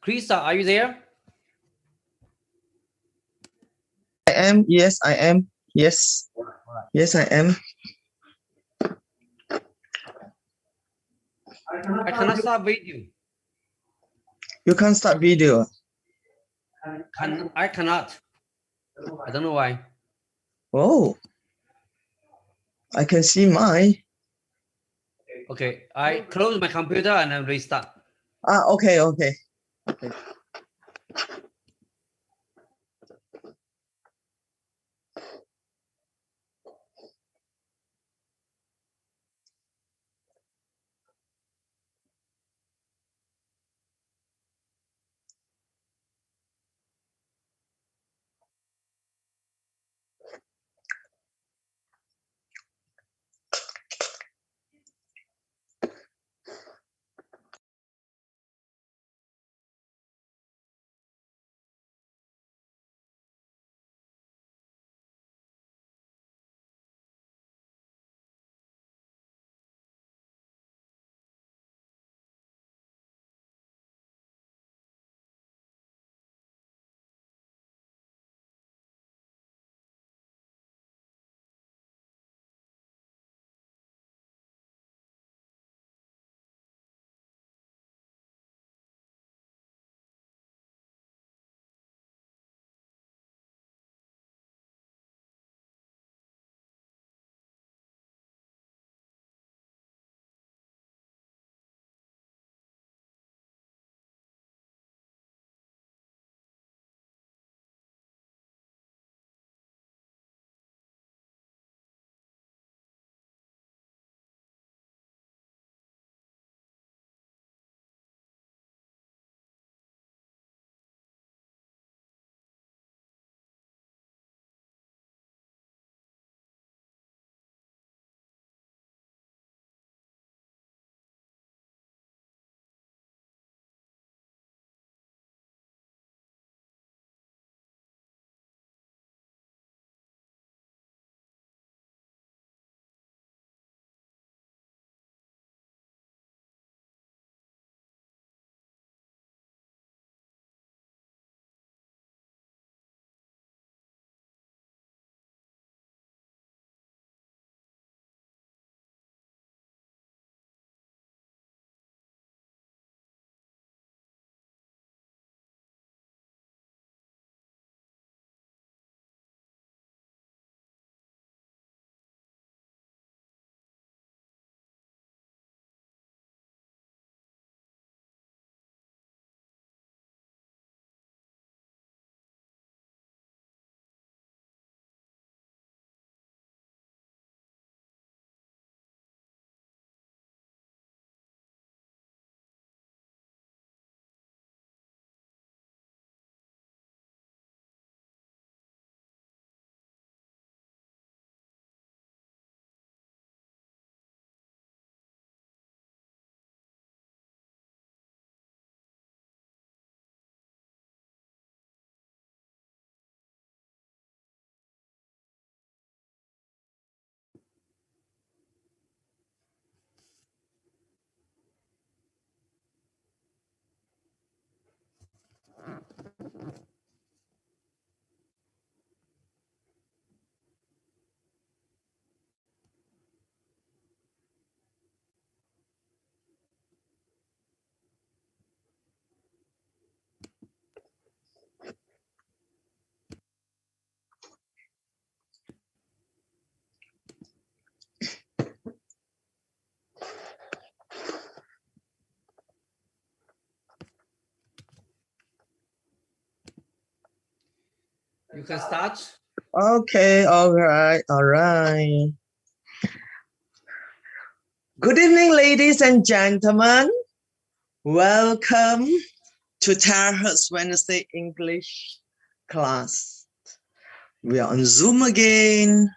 Krista, are you there? I am. Yes, I am. Yes. Yes, I am. I cannot start video. You can't start video. I cannot. I don't know why. Oh. I can see mine. Okay, I close my computer and then restart. Okay. You can start. Okay. All right. Good evening, ladies and gentlemen. Welcome to Tara's Wednesday English class. We are on Zoom again.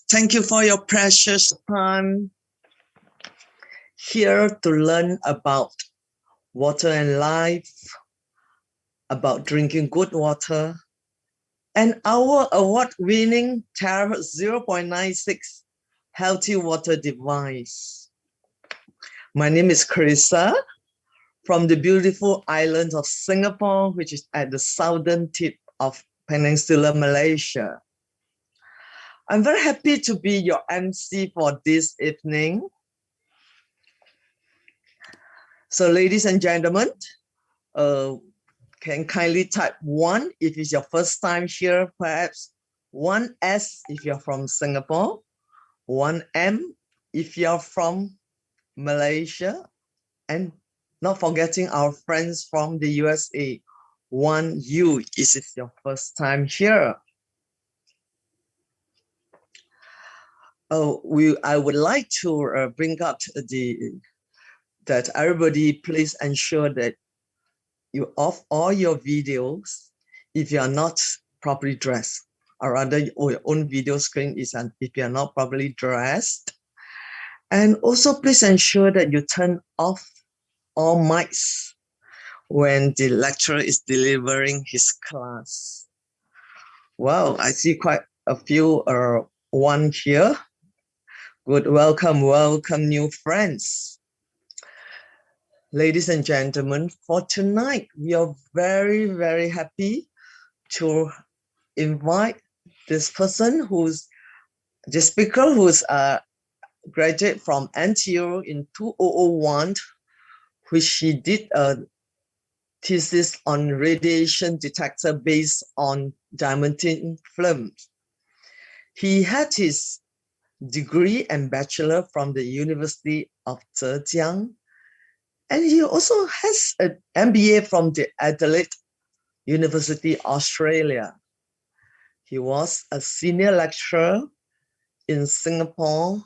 Thank you for your precious time here to learn about water and life, about drinking good water, and our award-winning Tara 0.96 healthy water device. My name is Carissa from the beautiful island of Singapore, which is at the southern tip of Peninsular Malaysia. I'm very happy to be your MC for this evening. So ladies and gentlemen, can kindly type 1 if it's your first time here, perhaps 1S if you're from Singapore, 1M if you're from Malaysia, and not forgetting our friends from the USA, 1U if it's your first time here. I would like to bring up that everybody please ensure that you off all your videos if you are not properly dressed, or rather your own video screen is if you are not properly dressed. And also please ensure that you turn off all mics when the lecturer is delivering his class. Wow, I see quite a few one here. Good, welcome new friends. Ladies and gentlemen, for tonight, we are very, very happy to invite this person the speaker who's a graduate from NTU in 2001, which she did a thesis on radiation detector based on diamantine films. He had his degree and bachelor from the University of Zhejiang. And he also has an MBA from the Adelaide University, Australia. He was a senior lecturer in Singapore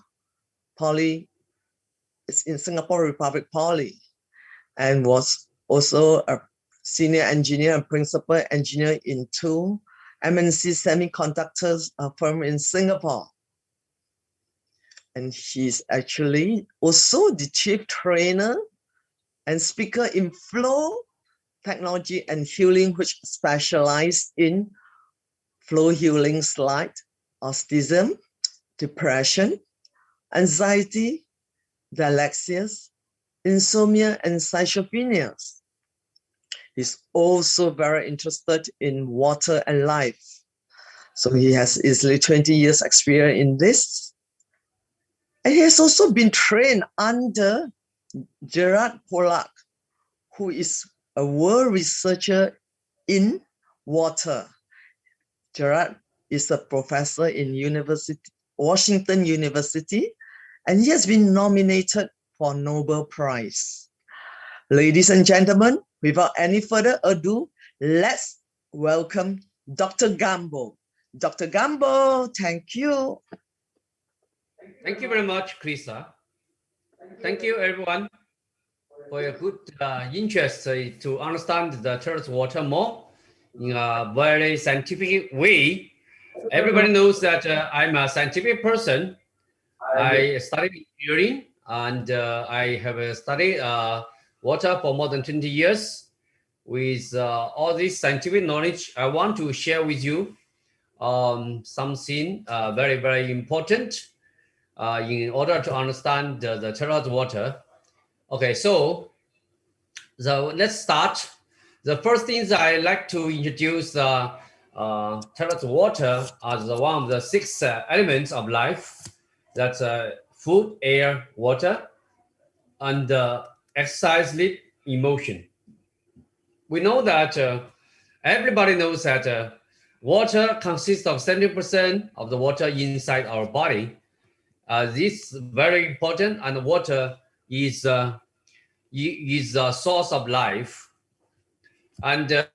Republic Poly, and was also a senior engineer and principal engineer in 2 MNC semiconductors firm in Singapore. And he's actually also the chief trainer and speaker in flow technology and healing, which specialized in flow healing like autism, depression, anxiety, dyslexia, insomnia, and schizophrenia. He's also very interested in water and life. So he has easily 20 years experience in this. And he has also been trained under Gerard Pollack, who is a world researcher in water. Gerard is a professor in Washington University, and he has been nominated for Nobel Prize. Ladies and gentlemen, without any further ado, let's welcome Dr. Ganbo. Dr. Ganbo, thank you. Thank you very much, Krista. Thank you, everyone, for your good interest to understand the Earth's water more in a very scientific way. Everybody knows that I'm a scientific person. I studied engineering, and I have studied water for more than 20 years. With all this scientific knowledge, I want to share with you something very, very important in order to understand the Earth's water. Okay, so let's start. The first things I like to introduce Earth's water as one of the 6 elements of life. That's food, air, water, and exercise, sleep, emotion. We know that everybody knows that water consists of 70% of the water inside our body. This is very important, and water is a source of life. And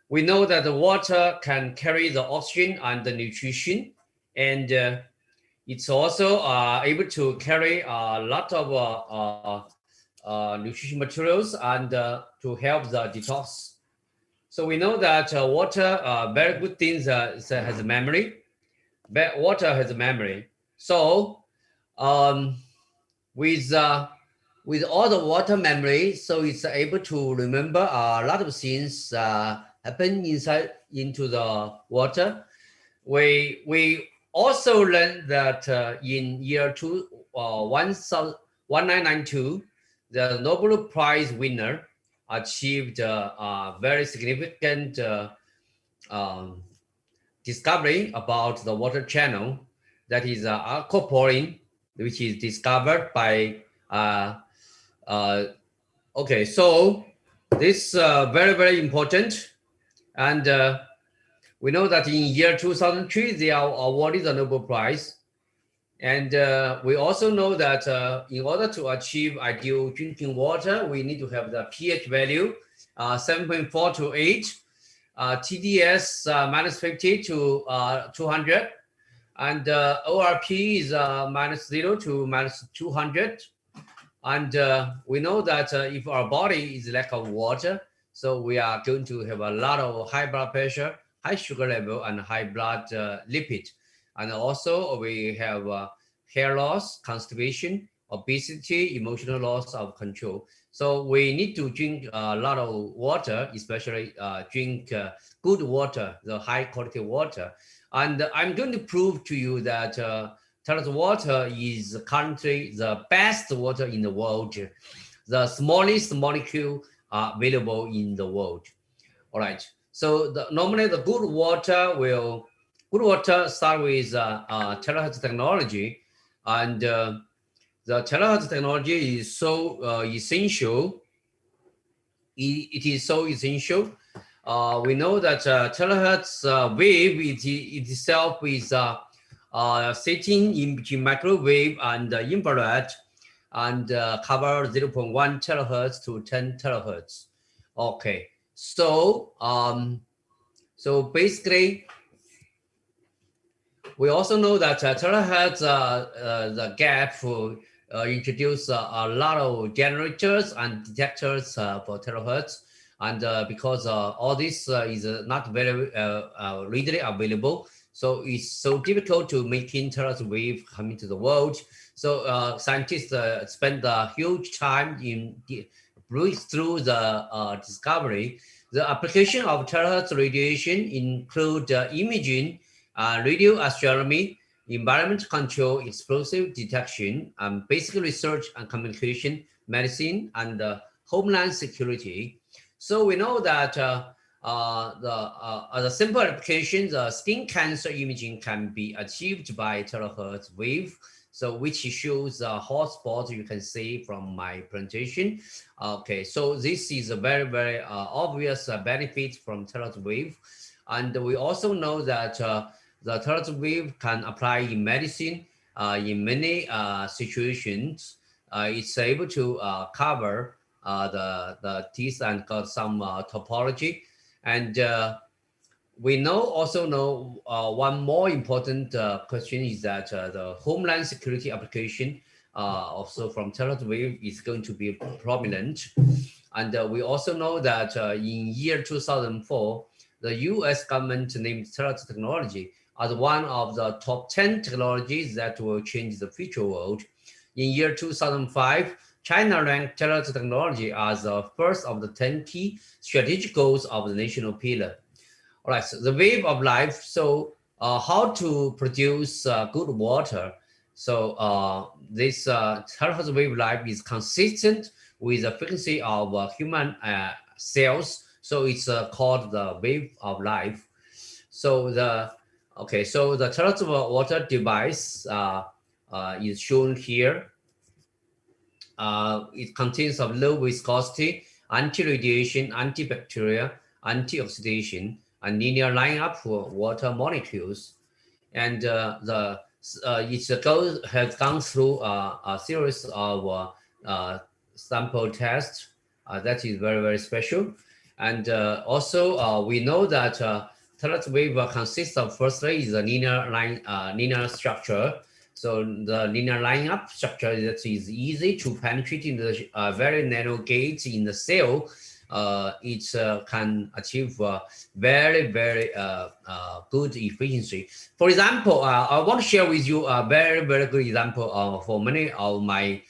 we know that the water can carry the oxygen and the nutrition, and it's also able to carry a lot of nutrition materials and to help the detox. So we know that water, very good things, has a memory. Water has a memory. So with all the water memory, so it's able to remember a lot of things happen into the water. We also learned that in year 1992, the Nobel Prize winner achieved very significant um, discovery about the water channel, that is Aquaporin, which is discovered by okay, so this very, very important. And we know that in year 2003, they are awarded the Nobel Prize. And we also know that in order to achieve ideal drinking water, we need to have the pH value 7.4 to 8, TDS minus 50 to 200, and ORP is minus 0 to minus 200. And we know that if our body is lack of water, so we are going to have a lot of high blood pressure, high sugar level, and high blood lipid. And also we have hair loss, constipation, obesity, emotional loss of control. So we need to drink a lot of water, especially drink good water, the high quality water. And I'm going to prove to you that Terrace water is currently the best water in the world, the smallest molecule available in the world. All right. So normally the good water start with terahertz technology, and the terahertz technology is so essential. It is so essential. We know that terahertz wave itself is sitting in between microwave and infrared, and cover 0.1 terahertz to 10 terahertz. Okay, so so basically, we also know that terahertz the gap introduce a lot of generators and detectors for terahertz, and because all this is not very readily available. So it's so difficult to make terahertz wave coming to the world. So scientists spend a huge time in breeze through the discovery. The application of terahertz radiation include imaging, radio astronomy, environment control, explosive detection, basic research and communication, medicine, and homeland security. So we know that as a simple application, the skin cancer imaging can be achieved by terahertz wave. So which shows a hotspot you can see from my presentation. Okay, so this is a very, very obvious benefit from terahertz wave. And we also know that the terahertz wave can apply in medicine in many situations. It's able to cover the teeth and got some topology. And we also know one more important question is that the homeland security application also from terahertz wave is going to be prominent. And we also know that in year 2004, the US government named terahertz technology as one of the top 10 technologies that will change the future world. In year 2005, China ranked terahertz technology as the first of the 10 key strategic goals of the national pillar. All right, so the wave of life. So how to produce good water? So this terahertz wave life is consistent with the frequency of human cells. So it's called the wave of life. So the terahertz water device is shown here. It contains of low viscosity, anti-radiation, antibacterial, antioxidation, and linear lineup for water molecules. And it has gone through a series of sample tests that is very, very special. And also we know that terahertz wave consists of, firstly, is a linear structure. So the linear lineup structure that is easy to penetrate in the very narrow gates in the cell. It can achieve very, very good efficiency. For example, I want to share with you a very, very good example for many of my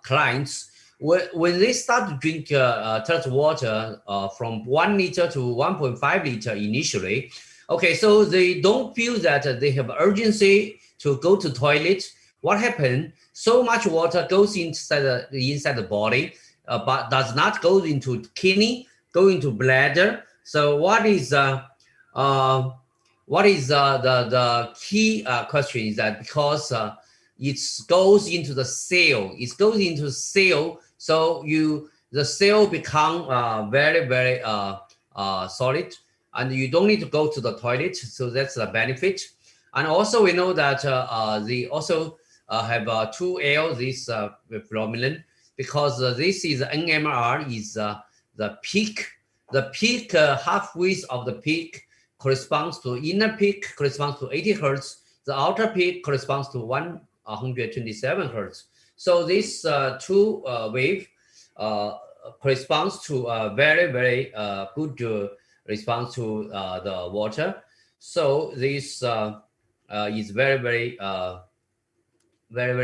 clients. When they start to drink terahertz water from 1 liter to 1.5 liter initially, okay, so they don't feel that they have urgency to go to toilet. What happened? So much water goes inside the body, but does not go into kidney, go into bladder. So what is the key question is that because it goes into the cell, it goes into cell, so the cell become very solid, and you don't need to go to the toilet. So that's a benefit. And also we know that they also have 2L, this phenomenon, because this is NMR is the peak. The peak half width of the peak corresponds to inner peak corresponds to 80 hertz. The outer peak corresponds to 127 hertz. So this two wave corresponds to a very good response to the water. So this is very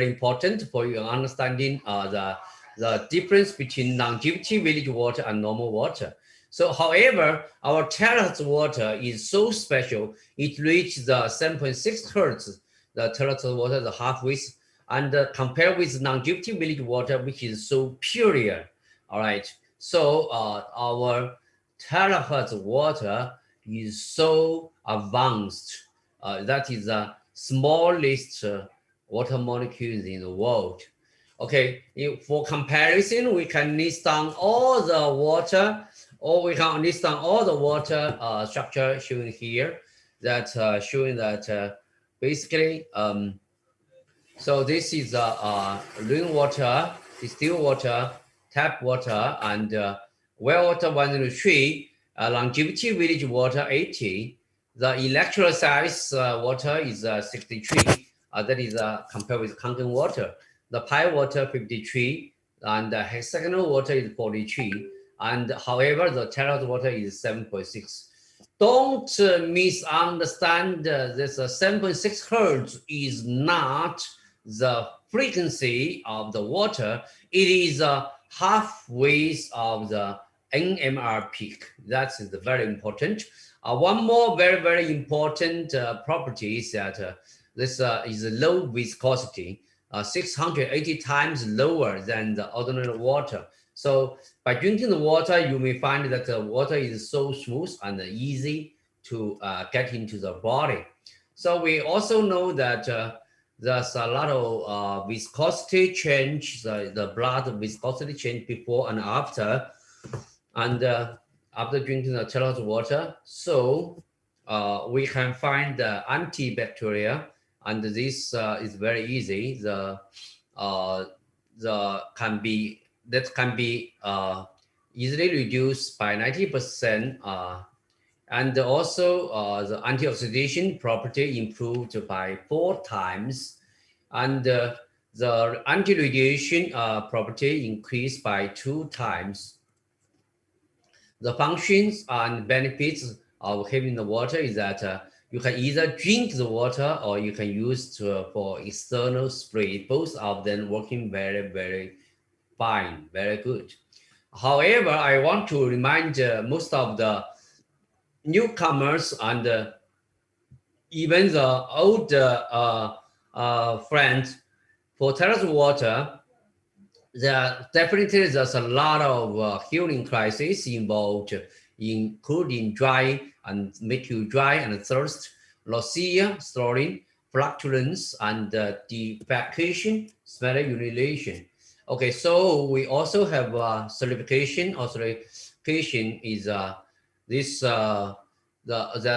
important for your understanding the difference between longevity village water and normal water. So, however, our terrace water is so special. It reaches the 7.6 hertz, the terrace water, the half width, and compared with longevity village water, which is so pure. All right. So, our terahertz water is so advanced. That is the smallest water molecules in the world. Okay, for comparison, we can list down all the water, or we can list down all the water structure shown here, that showing that basically, so this is rainwater, distilled water, tap water, and well water 103, longevity village water 80, the electrolyzed water is 63, that is compared with Kangen water. The pie water 53, and the hexagonal water is 43, and however the terrace water is 7.6. Don't misunderstand this 7.6 hertz is not the frequency of the water. It is half width of the NMR peak. That's very important. One more very important property is that this is low viscosity, 680 times lower than the ordinary water. So by drinking the water, you may find that the water is so smooth and easy to get into the body. So we also know that there's a lot of viscosity change, the blood viscosity change before and after drinking the terrace water. So we can find the antibacterial, and this is very easy. Can be easily reduced by 90%, and also the antioxidation property improved by 4 times, and the anti-radiation property increased by 2 times. The functions and benefits of having the water is that you can either drink the water or you can use for external spray. Both of them working very fine, very good. However, I want to remind most of the newcomers and even the old friends, for terrace water, there's a lot of healing crises involved, including dry and make you dry and thirst, nausea, storing, flatulence, and defecation, smelly urination. Okay, so we also have certification. Certification is this the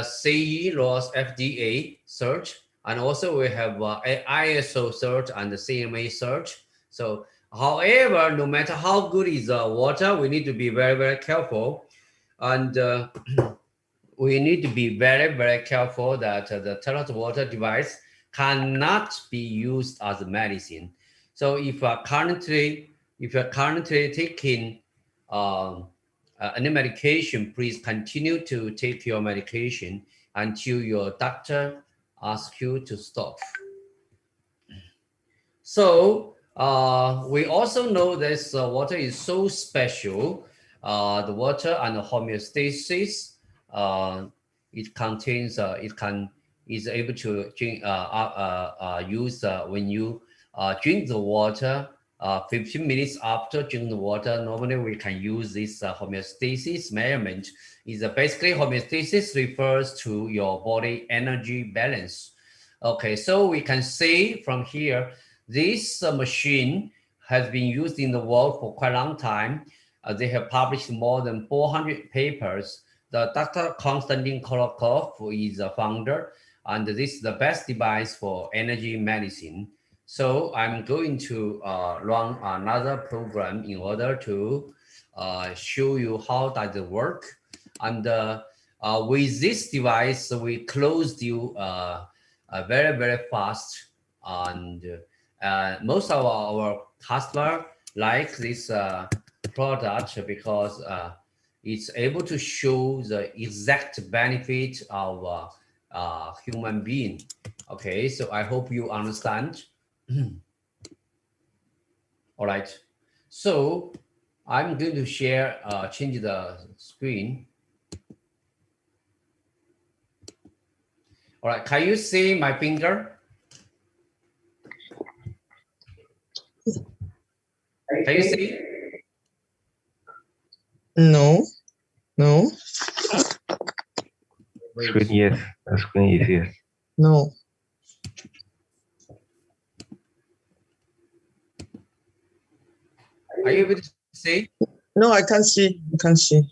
CE laws FDA cert, and also we have ISO cert and the CMA cert. So however, no matter how good is the water, we need to be very careful, and we need to be very careful that the terrace water device cannot be used as a medicine. So if you're currently taking any medication, please continue to take your medication until your doctor asks you to stop. So we also know this water is so special. The water and the homeostasis, it contains, is able to drink, use when you drink the water. 15 minutes after drinking the water. Normally we can use this homeostasis measurement. Is basically homeostasis refers to your body energy balance. Okay, so we can see from here, this machine has been used in the world for quite a long time. They have published more than 400 papers. The Dr. Konstantin Kolokov is the founder, and this is the best device for energy medicine. So I'm going to run another program in order to show you how does it work. And with this device, we closed you very, very fast. And most of our customers like this product because it's able to show the exact benefit of human being. Okay, so I hope you understand. All right, so I'm going to share, change the screen. All right, can you see my finger? Can you see? No, no, Screen, yes. The screen is here. no. Are you able to see? No, I can't see. I can't see.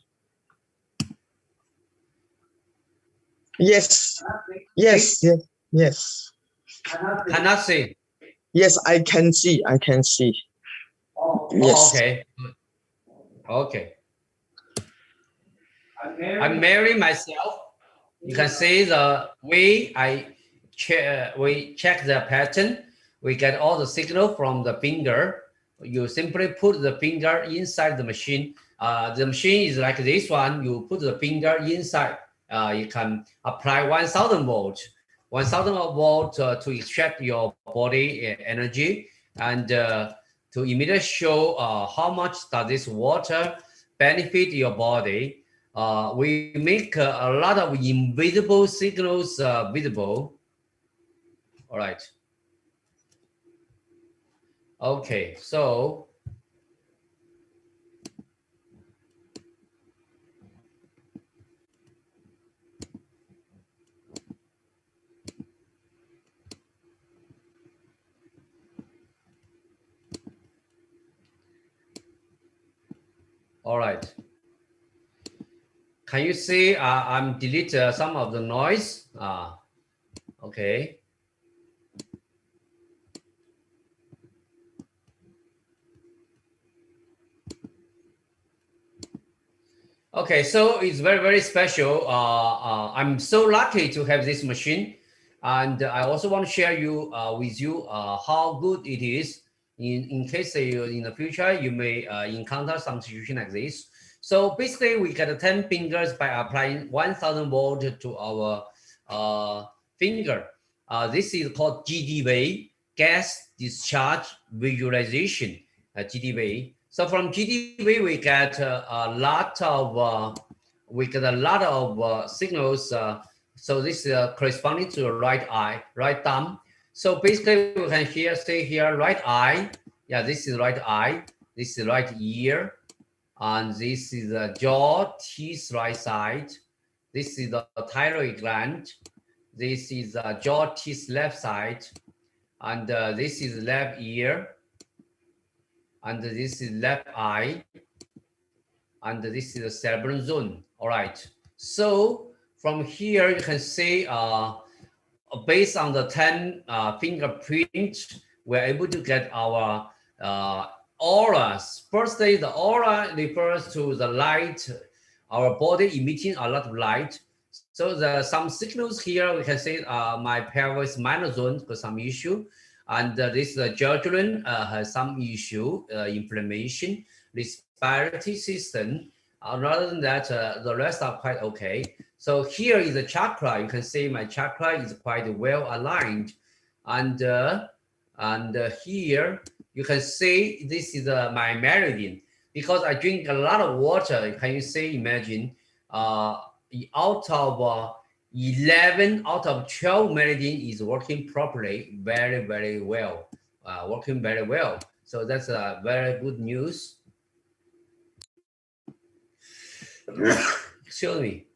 Yes. Yes. Yes. Yes. Cannot see. Yes, I can see. I can see. Yes. Oh, okay. Okay. I'm married myself. You can see the way we check the pattern. We get all the signal from the finger. You simply put the finger inside the machine. The machine is like this one. You put the finger inside. You can apply 1,000 volts. 1,000 volt to extract your body energy and to immediately show how much does this water benefit your body. We make a lot of invisible signals visible. All right. Okay, so all right. Can you see I'm delete some of the noise? Okay. Okay, so it's very, very special. I'm so lucky to have this machine. And I also want to share with you how good it is in case you, in the future, you may encounter some situation like this. So basically, we get 10 fingers by applying 1,000 volt to our finger. This is called GDV, gas discharge visualization, GDV. So from GDV, we get a lot of signals. So this is corresponding to the right eye, right thumb. So basically, we can see here, right eye. Yeah, this is right eye. This is right ear. And this is the jaw, teeth, right side. This is the thyroid gland. This is the jaw, teeth, left side. And this is left ear. And this is left eye. And this is the cerebral zone. All right. So from here, you can see based on the 10 fingerprint, we're able to get our auras. Firstly, the aura refers to the light, our body emitting a lot of light. So there are some signals here. We can say my pelvis minor zone got some issue. And this jejunum has some issue, inflammation, respiratory system. Rather than that, the rest are quite okay. So here is the chakra. You can see my chakra is quite well aligned. And here you can see this is my meridian. Because I drink a lot of water, can you see, imagine, out of 11 out of 12 meridian is working properly, very, very well, working very well. So that's a very good news. Excuse me.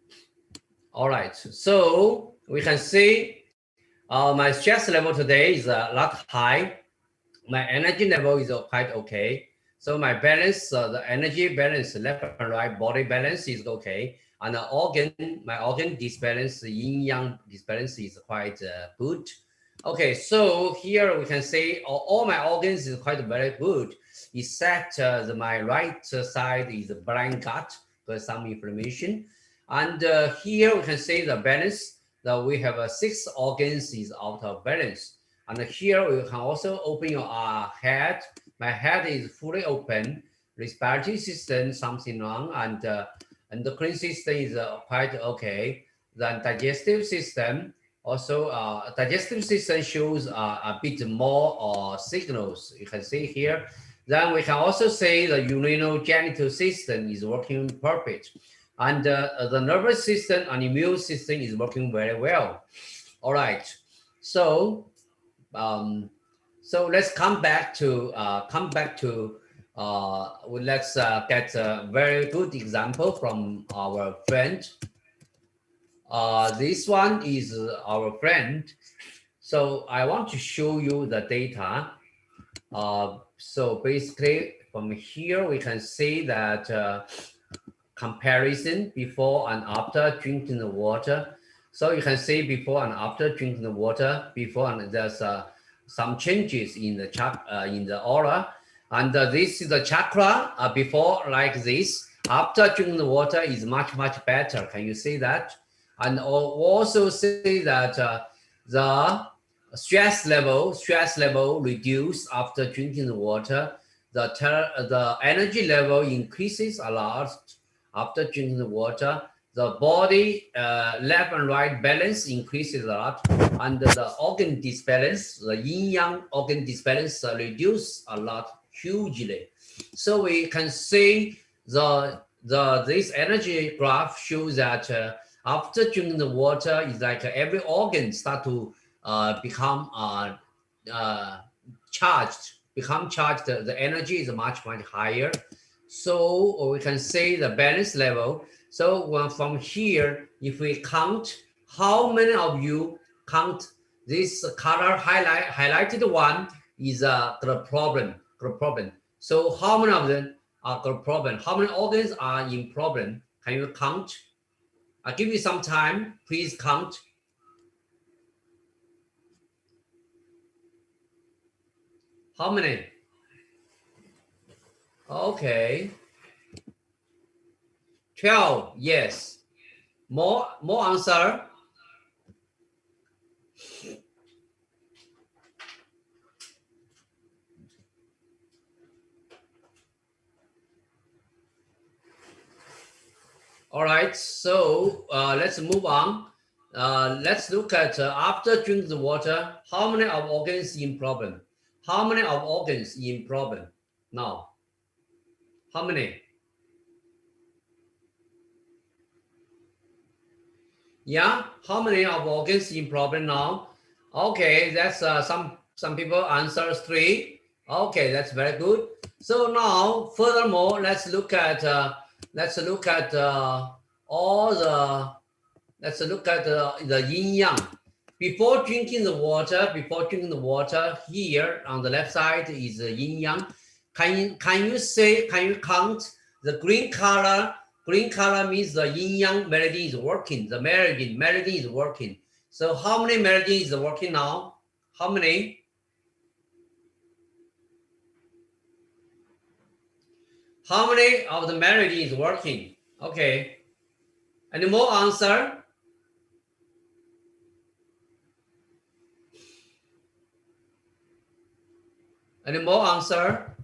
All right, so we can see my stress level today is a lot high. My energy level is quite okay. So my balance, the energy balance, left and right body balance is okay. And my organ disbalance, the yin-yang disbalance is quite good. Okay, so here we can say all my organs is quite very good, except my right side is a blind gut, because some inflammation. And here we can say the balance, that we have 6 organs is out of balance. And here we can also open your head. My head is fully open. Respiratory system, something wrong, and endocrine system is quite okay. Then digestive system, also digestive system shows a bit more signals. You can see here. Then we can also say the urinogenital system is working perfect. And the nervous system and immune system is working very well. All right. So let's come back to let's get a very good example from our friend. This one is our friend. So I want to show you the data. So basically from here we can see that comparison before and after drinking the water. So you can see before and after drinking the water, before and there's some changes in the aura, and this is the chakra before like this. After drinking the water is much better. Can you see that? And also see that the stress level reduced after drinking the water. The energy level increases a lot after drinking the water. The body left and right balance increases a lot, and the organ disbalance, the yin-yang organ disbalance reduce a lot hugely. So we can see this energy graph shows that after drinking the water, is like every organ start to become charged. The energy is much higher. So we can say the balance level. So from here, if we count, how many of you count this color highlighted one is the problem. So how many of them are the problem? How many organs are in problem? Can you count? I'll give you some time. Please count. How many? Okay. 12, yes. More answer. All right, so let's move on. Let's look at after drinking the water, how many of organs in problem? How many of organs in problem now? How many? Yeah, how many of organs in problem now? Okay, that's some people answer 3. Okay, that's very good. So now, furthermore, let's look at all the. Let's look at the yin yang. Before drinking the water, here on the left side is the yin yang. Can you count the green color? Green color means the yin yang meridian is working. The meridian is working. So how many meridian is working now? How many? How many of the meridian is working? Okay. Any more answer? Any more answer?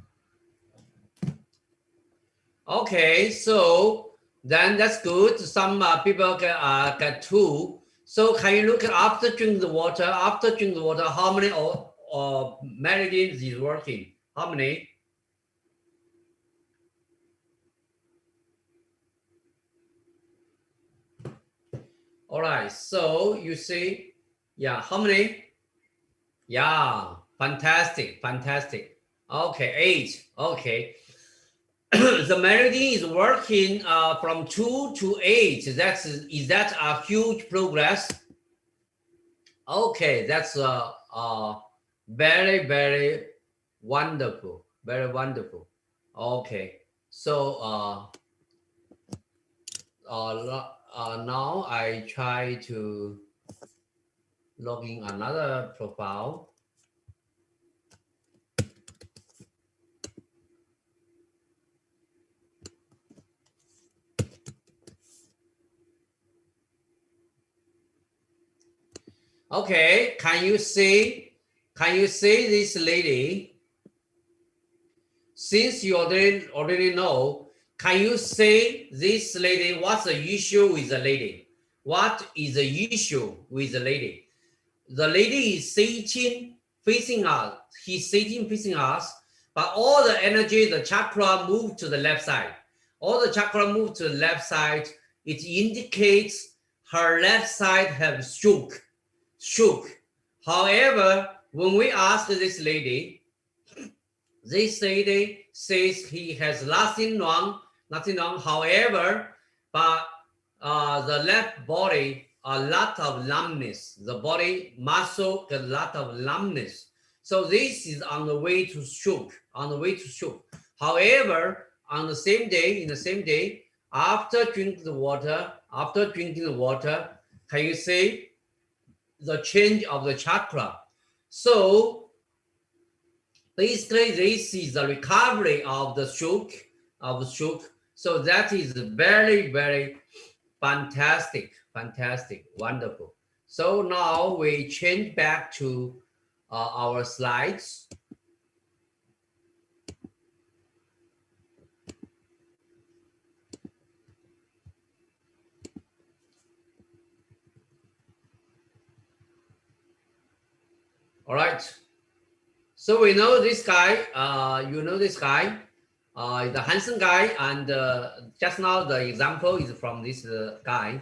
Okay, so then that's good. Some people get 2. So can you look at after drinking the water? After drinking the water, how many meridians is working? How many? All right. So you see, yeah. How many? Yeah. Fantastic. Okay, 8. Okay. The meridian is working from 2 to 8. Is that a huge progress? Okay, that's very, very wonderful. Very wonderful. Okay, so now I try to log in another profile. Okay, can you see this lady? Since you already know, can you say this lady, what's the issue with the lady? What is the issue with the lady? The lady is sitting facing us. He's sitting facing us, but all the energy, the chakra moved to the left side. All the chakra moved to the left side. It indicates her left side have shook. However, when we ask this lady says he has nothing wrong. However, but the left body, a lot of numbness. The body muscle, a lot of numbness. So this is on the way to shook. However, in the same day, after drinking the water, can you say the change of the chakra? So basically, this is the recovery of the shook. So that is very, very fantastic, wonderful. So now we change back to our slides. All right. So we know this guy. You know this guy, the handsome guy, and just now the example is from this guy.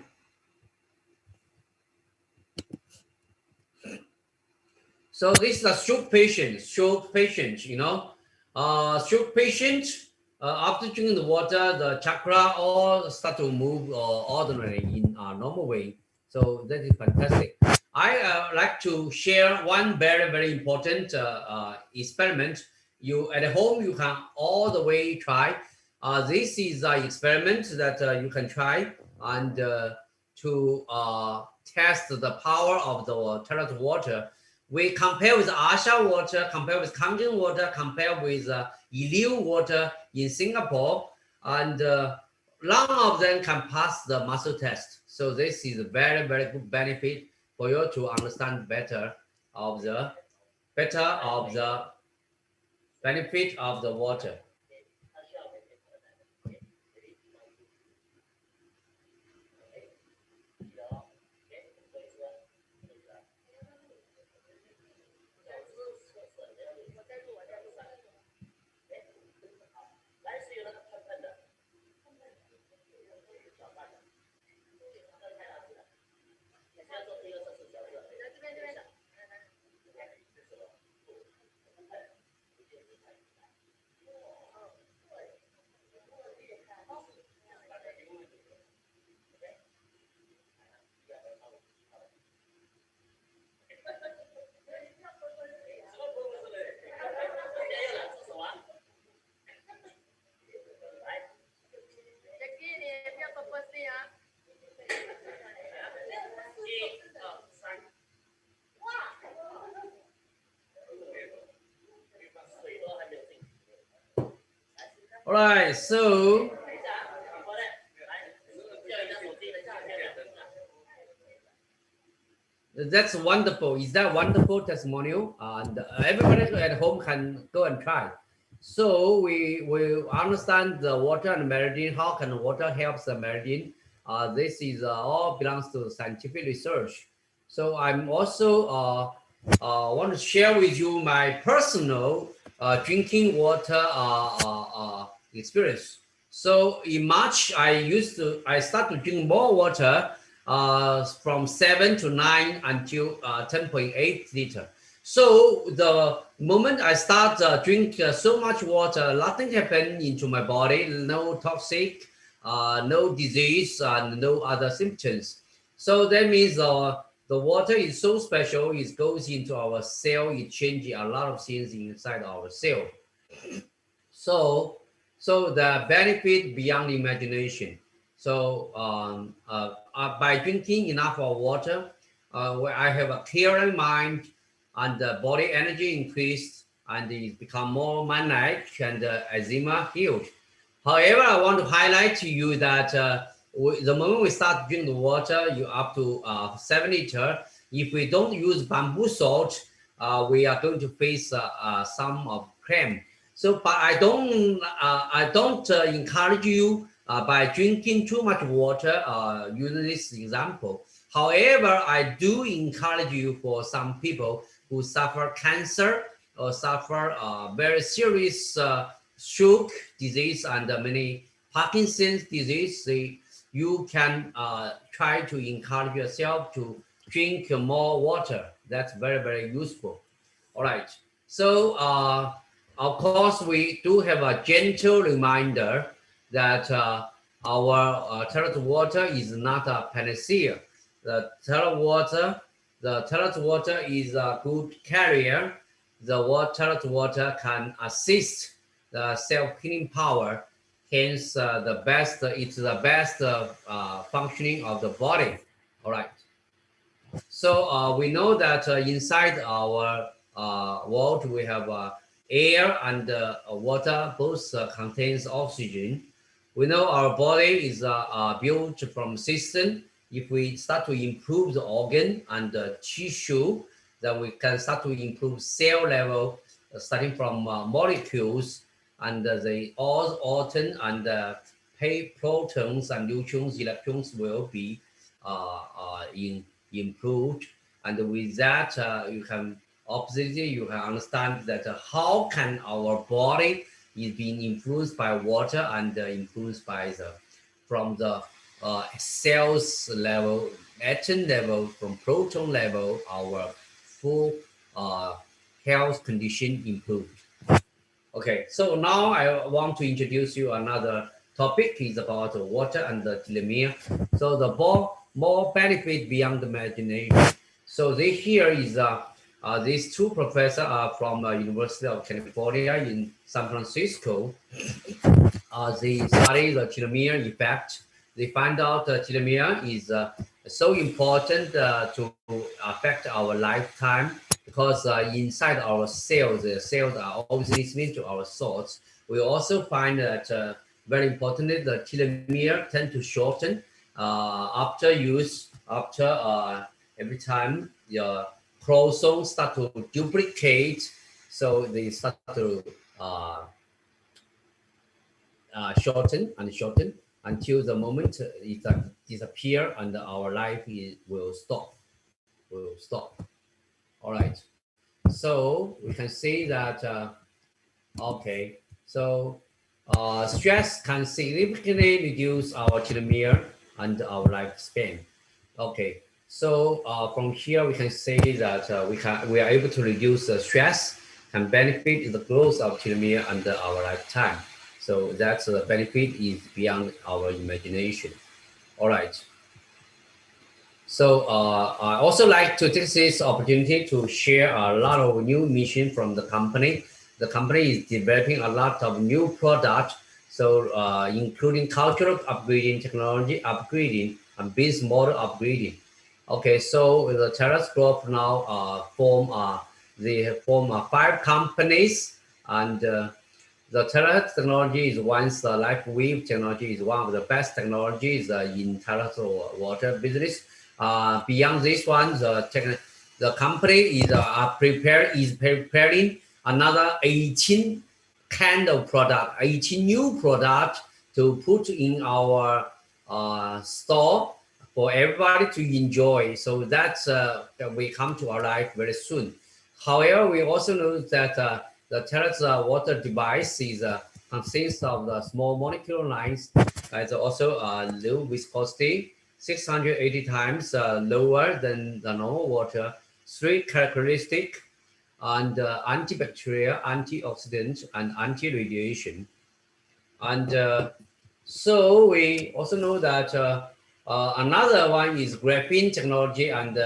So this is a stroke patient. You know, stroke patient. After drinking the water, the chakra all start to move ordinarily in a normal way. So that is fantastic. I like to share one very, very important experiment. You at home, you can all the way try. This is an experiment that you can try and to test the power of the terrace water. We compare with Asha water, compare with Kangen water, compare with Iliu water in Singapore, and none of them can pass the muscle test. So this is a very, very good benefit for you to understand better of the benefit of the water. All right, so that's wonderful. Is that wonderful testimonial? And everybody at home can go and try. So we understand the water and meridian. How can water help the meridian? This is all belongs to scientific research. So I'm also want to share with you my personal drinking water experience. So in March, I start to drink more water from 7 to 9 until 10.8 liter. So the moment I start drink so much water, nothing happen into my body, no toxic, no disease, and no other symptoms. So that means the water is so special. It goes into our cell. It changes a lot of things inside our cell. So, so the benefit beyond imagination. So by drinking enough of water, where I have a clearer mind and the body energy increased and it become more magnetic and eczema healed. However, I want to highlight to you that the moment we start drinking the water, you up to 7 liter. If we don't use bamboo salt, we are going to face some of cramp. So, but I don't encourage you by drinking too much water. Using this example. However, I do encourage you for some people who suffer cancer or suffer very serious stroke disease and many Parkinson's disease. You can try to encourage yourself to drink more water. That's very, very useful. All right. So, of course, we do have a gentle reminder that our toilet water is not a panacea. The toilet water is a good carrier. Toilet water can assist the self-healing power. Hence, it's the best functioning of the body. All right. So we know that inside our world we have air and water, both contains oxygen. We know our body is built from system. If we start to improve the organ and the tissue, then we can start to improve cell level, starting from molecules and the atom and protons and neutrons, electrons will be improved. And with that, you can understand that how can our body is being influenced by water and influenced by from the cells level, atom level, from proton level, our full health condition improved. Okay, so now I want to introduce you another topic is about water and the telomere. So the more benefit beyond the imagination. So this here is these two professors are from University of California in San Francisco. They study the telomere effect. They find out the telomere is so important to affect our lifetime because inside our cells, the cells are always listening to our thoughts. We also find that very importantly, the telomere tend to shorten after use, after every time your chromosomes start to duplicate, so they start to shorten and shorten until the moment it disappear and our life will stop. All right. So we can say that okay. So stress can significantly reduce our telomere and our lifespan. Okay. So from here we can say that we are able to reduce the stress and benefit the growth of telomere under our lifetime. So that's the benefit is beyond our imagination. All right. So I also like to take this opportunity to share a lot of new mission from the company. The company is developing a lot of new products, so including cultural upgrading, technology upgrading, and business model upgrading. Okay, so the Terrace Group now form 5 companies, and the telehealth technology is the LifeWave technology is one of the best technologies in telehealth water business. Beyond this one, the company is preparing another 18 kind of product, 18 new product to put in our store for everybody to enjoy. So that's we come to our life very soon. However, we also know that the Terrace water device is consists of the small molecular lines. It's also low viscosity, 680 times lower than the normal water. 3 characteristics. and antibacterial, antioxidant, and anti-radiation. And so we also know that another one is graphene technology, and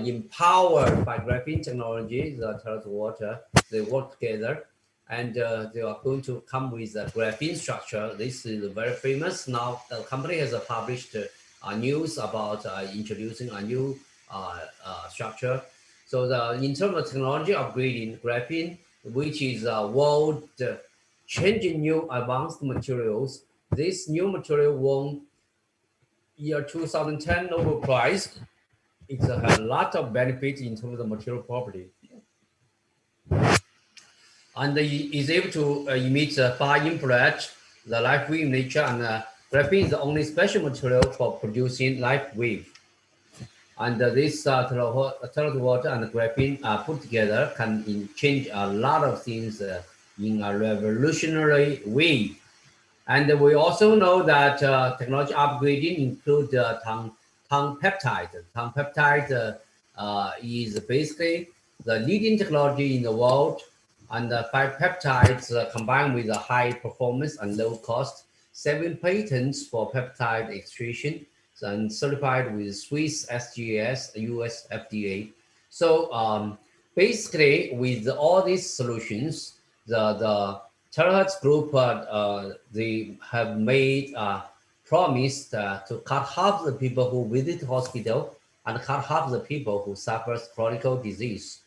empowered by graphene technology, the Terrace water, they work together, and they are going to come with a graphene structure. This is very famous. Now the company has published news about introducing a new structure. So in terms of technology upgrading, graphene, which is a world changing new advanced materials. This new material won year 2010 Nobel Prize. It has a lot of benefits in terms of material property. And it is able to emit far infrared, the light wave nature, and graphene is the only special material for producing light wave. And this terrace water and graphene put together can change a lot of things in a revolutionary way. And we also know that technology upgrading include Tang peptide. Tang peptide is basically the leading technology in the world, and 5 peptides combined with a high performance and low cost, 7 patents for peptide extraction, and certified with Swiss SGS, US FDA. So basically, with all these solutions, the Terahertz Group, they have made promise to cut half the people who visit hospital and cut half the people who suffer chronic disease.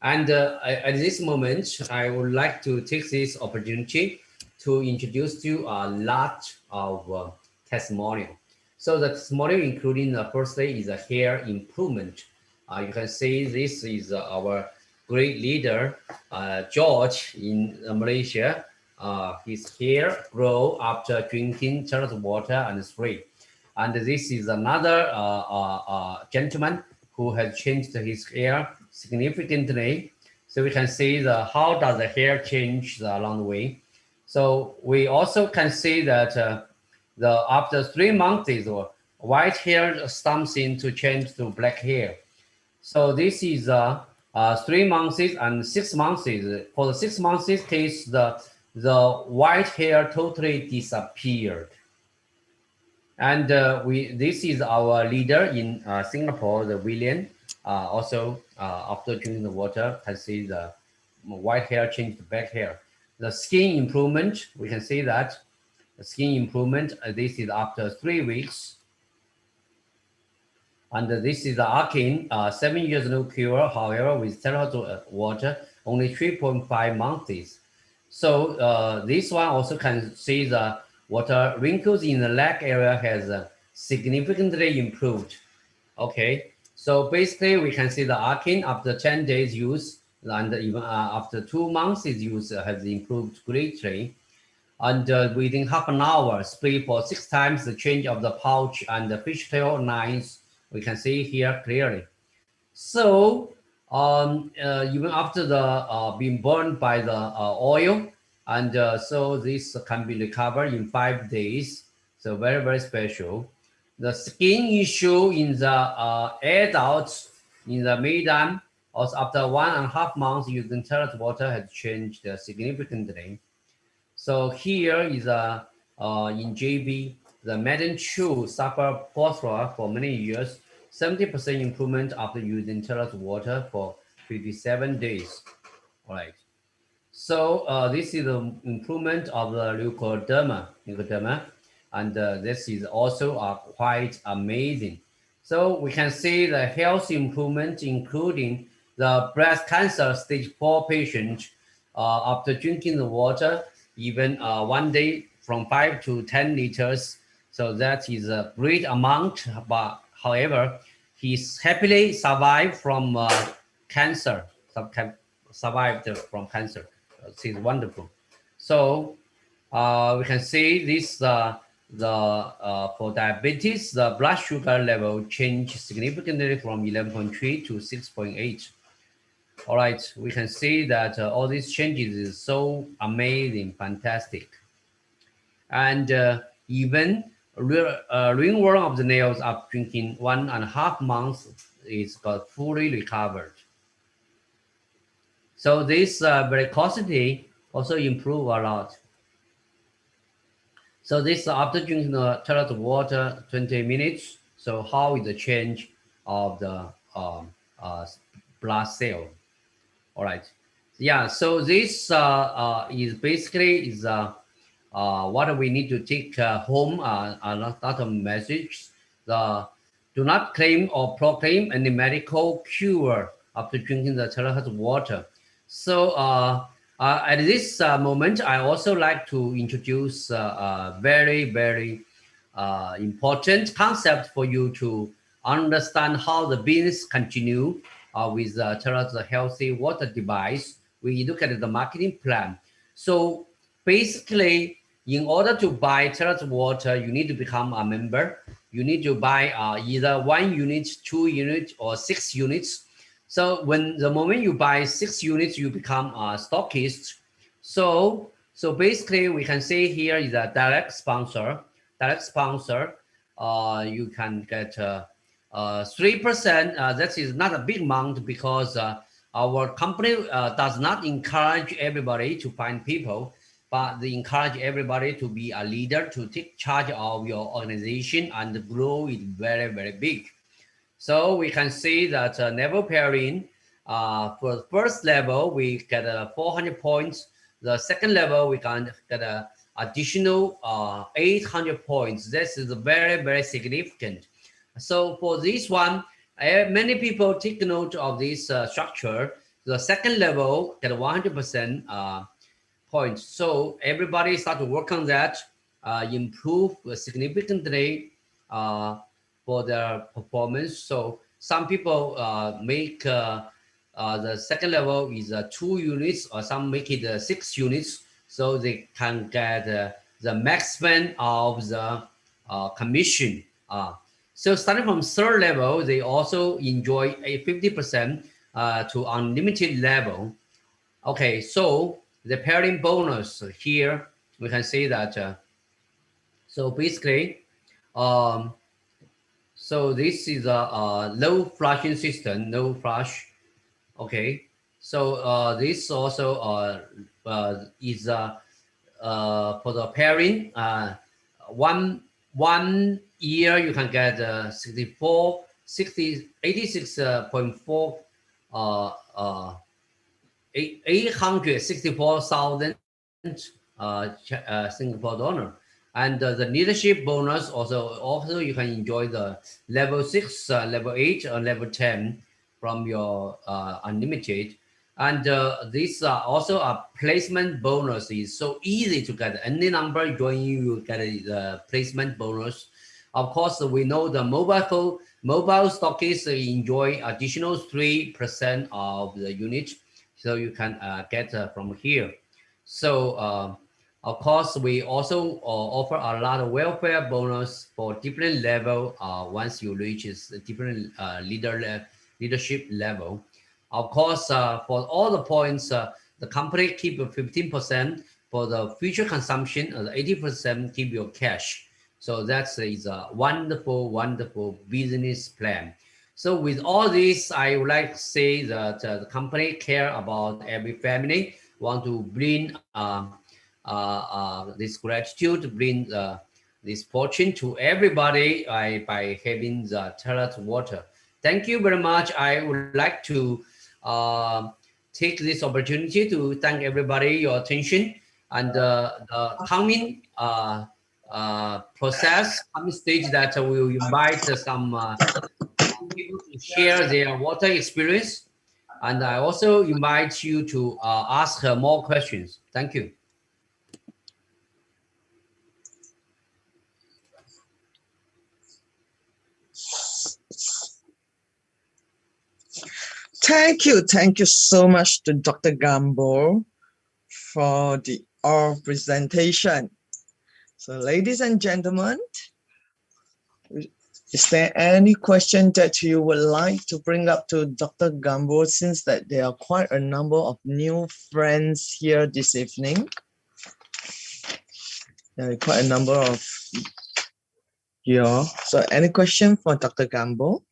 And at this moment, I would like to take this opportunity to introduce to you a lot of testimonial. So the testimonial including firstly is a hair improvement. You can see this is our great leader, George in Malaysia. His hair grow after drinking terrace water and spray. And this is another gentleman who has changed his hair significantly. So we can see how does the hair change along the way. So we also can see that after 3 months, white hair stumps in to change to black hair. So this is 3 months and 6 months. For the 6 months case, the white hair totally disappeared. And this is our leader in Singapore, the William. Also, after drinking the water, can see the white hair change to black hair. The skin improvement, we can see that the skin improvement. This is after 3 weeks. And this is the Akin, 7 years no cure. However, with terrace water, only 3.5 months. So this one also can see the water wrinkles in the leg area has significantly improved. Okay, so basically we can see the Akin after 10 days use and even after 2 months use has improved greatly. And within half an hour, spray for 6 times the change of the pouch and the fishtail lines, we can see here clearly. So even after the being burned by the oil, and so this can be recovered in 5 days. So very, very special. The skin issue in the adults in the maiden, also after 1.5 months using terrace water has changed significantly. So here is in JB, the maiden shoe suffered phosphor for many years, 70% improvement after using terrace water for 57 days. All right. So this is the improvement of the leukoderma, and this is also quite amazing. So we can see the health improvement, including the breast cancer stage 4 patient after drinking the water, even 1 day from 5 to 10 liters. So that is a great amount, but however, he's happily survived from cancer, survived from cancer. It's wonderful. So we can see this for diabetes, the blood sugar level changed significantly from 11.3 to 6.8. All right, we can see that all these changes is so amazing, fantastic. And even ringworm of the nails after drinking 1.5 months is got fully recovered. So this viscosity also improve a lot. So this after drinking the toilet water 20 minutes. So how is the change of the uh, blood cell? All right. Yeah. So this is basically is what we need to take home. A lot of message. The do not claim or proclaim any medical cure after drinking the toilet water. So at this moment, I also like to introduce a very important concept for you to understand how the business continue with the healthy water device. We look at the marketing plan. So basically, in order to buy Terrace water, you need to become a member. You need to buy either 1 unit, 2 units, or 6 units. So when the moment you buy 6 units, you become a stockist. So basically, we can say here is a direct sponsor. Direct sponsor, you can get 3%. That is not a big amount because our company does not encourage everybody to find people, but they encourage everybody to be a leader, to take charge of your organization and grow it very big. So we can see that level pairing, for the first level, we get 400 points. The second level, we can get a additional 800 points. This is very significant. So for this one, many people take note of this structure. The second level get 100% points. So everybody start to work on that, improve significantly for their performance. So some people make the second level is 2 units, or some make it 6 units, so they can get the maximum of the commission. So starting from third level, they also enjoy a 50% to unlimited level. Okay, so the pairing bonus here, we can say that, so basically, so this is a low flushing system, no flush. Okay, so this also is for the pairing. One year you can get 86.4 864,000 Singapore dollar. And the leadership bonus also you can enjoy the level 6, level 8, or level 10 from your unlimited. And this also a placement bonus is so easy to get. Any number join you get the placement bonus. Of course, we know the mobile stockists enjoy additional 3% of the unit, so you can get from here. So of course, we also offer a lot of welfare bonus for different level once you reach a different leadership level. Of course, for all the points, the company keep 15% for the future consumption, and 80% keep your cash. So that is a wonderful business plan. So with all this, I would like to say that the company care about every family, want to bring this gratitude, bring this fortune to everybody by having the toilet water. Thank you very much. I would like to take this opportunity to thank everybody your attention, and the coming process, coming stage that we will invite some people to share their water experience, and I also invite you to ask more questions. Thank you. Thank you so much to Dr. Ganbo for the presentation. So ladies and gentlemen, is there any question that you would like to bring up to Dr. Ganbo, since that there are quite a number of new friends here this evening? There are quite a number of here. So any question for Dr. Ganbo?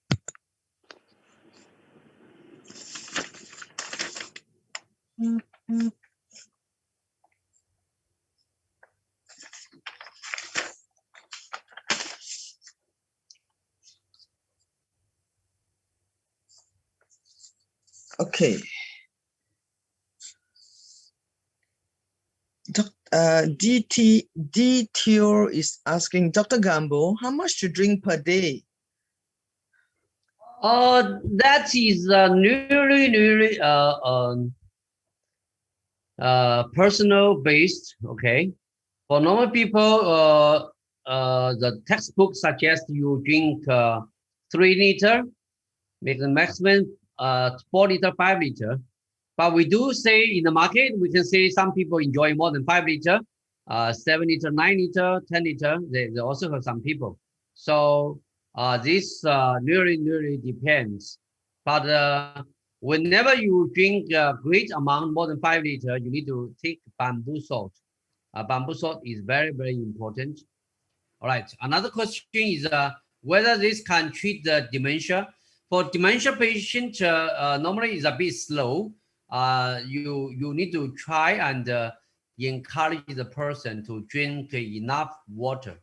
Okay. DTO is asking Dr. Gambo, how much to drink per day? That is really personal based. Okay, for normal people, the textbook suggests you drink 3 liter, make the maximum 4 liter, 5 liter. But we do say in the market, we can say some people enjoy more than 5 liter, 7 liter, 9 liter, 10 liter. They also have some people. So this really depends. But whenever you drink a great amount, more than 5 liter, you need to take bamboo salt. Bamboo salt is very important. All right. Another question is whether this can treat the dementia. For dementia patient, normally is a bit slow. You need to try and encourage the person to drink enough water.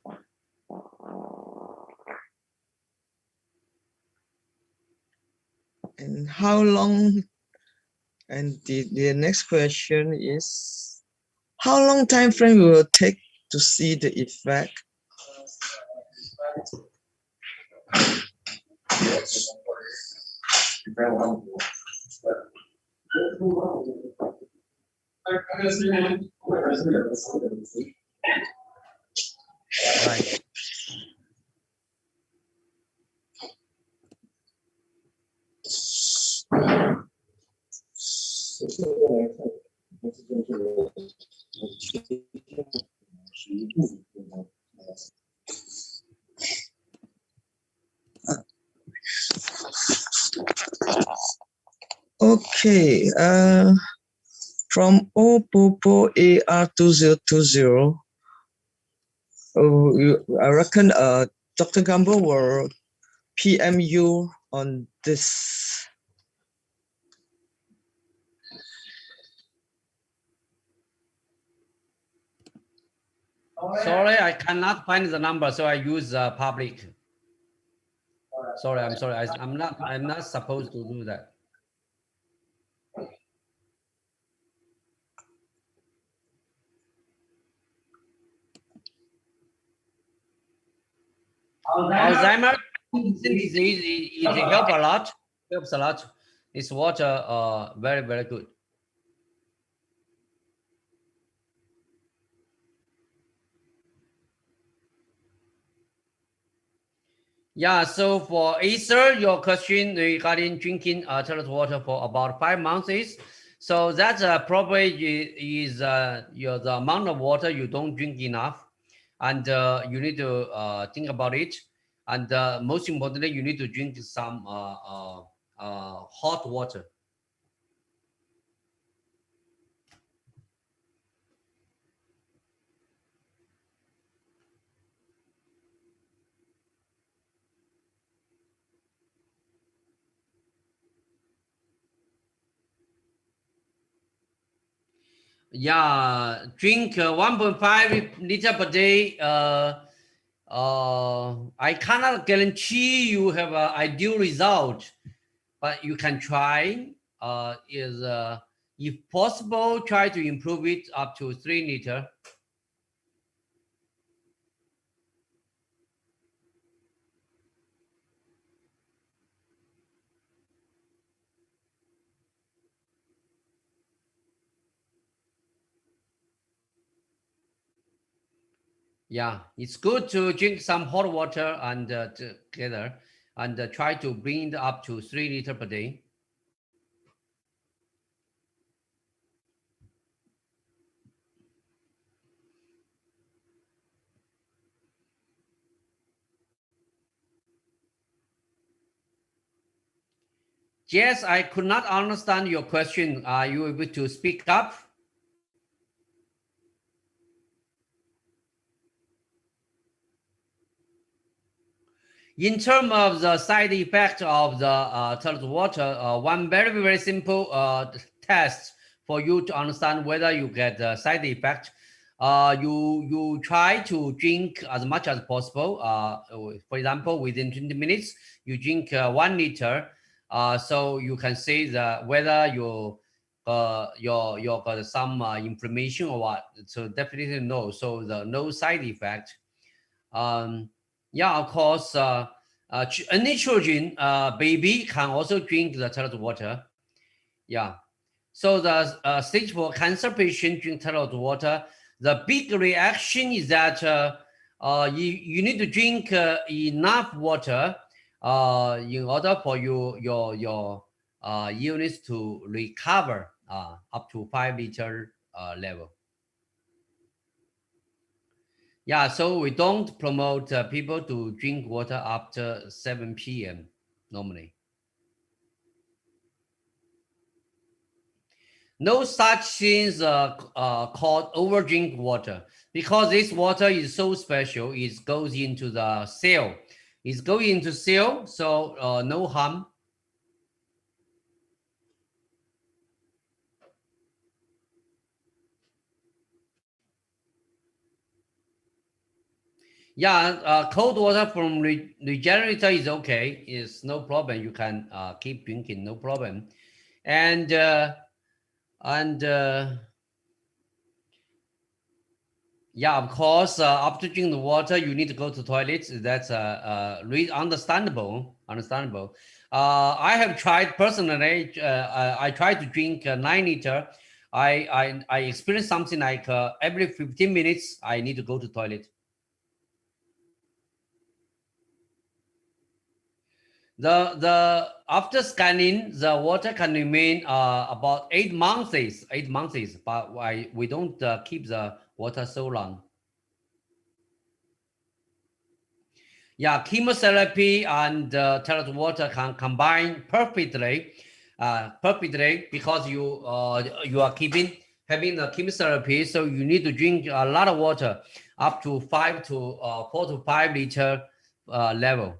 And how long? And the next question is, how long time frame will it take to see the effect? Right. Okay, from Opopo AR2020, I reckon Dr. Gambo will PM you on this. Sorry, I cannot find the number, so I use public. Sorry, I'm sorry. I'm not supposed to do that. Alzheimer's disease it helps a lot. Helps a lot. It's water very good. Yeah, so for Acer, your question regarding drinking toilet water for about 5 months is, so that's probably is the amount of water you don't drink enough, and you need to think about it, and most importantly, you need to drink some hot water. Yeah, drink 1.5 liter per day. I cannot guarantee you have an ideal result, but you can try. If possible, try to improve it up to 3 liter. Yeah, it's good to drink some hot water and together, and try to bring it up to 3 liter per day. Yes, I could not understand your question. Are you able to speak up? In terms of the side effect of the toilet water, one very simple test for you to understand whether you get the side effect, you try to drink as much as possible. For example, within 20 minutes, you drink 1 liter. So you can say that whether you got some inflammation or what. So definitely no. So the no side effect. Yeah, of course. Any children, baby can also drink the toilet water. Yeah. So the stage 4 cancer patient drink toilet water. The big reaction is that you need to drink enough water in order for your illness to recover up to 5 liter level. Yeah, so we don't promote people to drink water after 7 p.m. normally. No such things called overdrink water, because this water is so special. It goes into the cell. It's going into cell, so no harm. Yeah, cold water from regenerator is okay. It's no problem. You can keep drinking, no problem. And yeah, of course, after drinking the water, you need to go to toilet. That's understandable. Understandable. I have tried personally. I tried to drink 9 liter. I experienced something like every 15 minutes I need to go to toilet. The after scanning, the water can remain about 8 months. 8 months, but we don't keep the water so long. Yeah, chemotherapy and toilet water can combine perfectly, because you are having the chemotherapy, so you need to drink a lot of water, up to 4 to 5 liter level.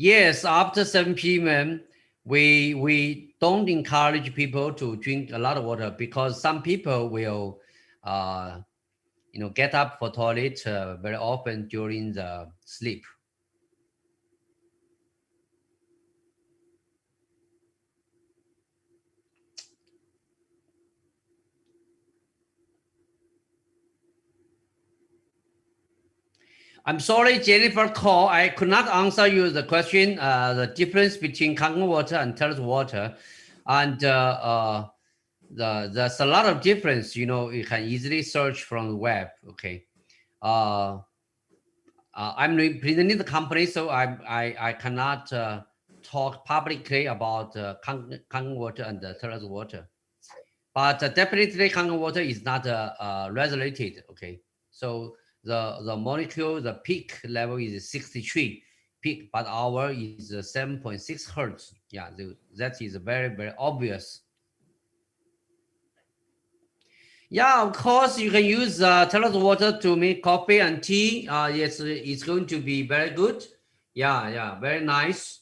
Yes, after 7 p.m. we don't encourage people to drink a lot of water, because some people will get up for toilet very often during the sleep. I'm sorry, Jennifer Cole, I could not answer you the question, the difference between Kangen water and toilet water. And there's a lot of difference, you can easily search from the web, okay? I'm representing the company, so I cannot talk publicly about Kangen water and toilet water. But definitely Kangen water is not regulated, okay? So the molecule, the peak level is 63 peak, but our is 7.6 hertz. Yeah, that is very, very obvious. Yeah, of course, you can use toilet water to make coffee and tea. Yes, it's going to be very good. Yeah, very nice.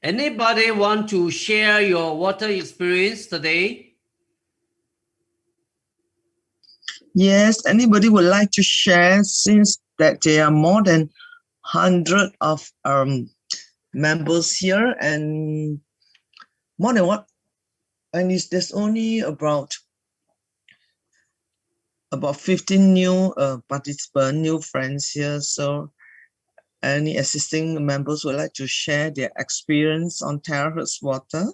Anybody want to share your water experience today? Yes, anybody would like to share, since that there are more than 100 of members here, and more than what? And there's only about 15 new participants, new friends here. So any assisting members would like to share their experience on terahertz water?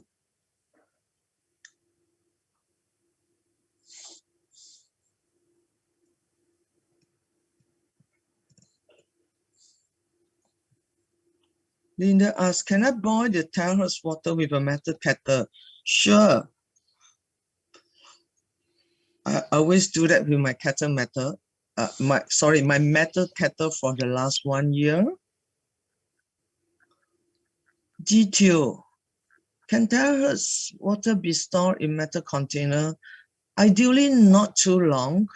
Linda asks, can I boil the terahertz water with a metal kettle? Sure. I always do that with my kettle metal. My metal kettle for the last 1 year. G2. Can terahertz water be stored in metal container? Ideally not too long.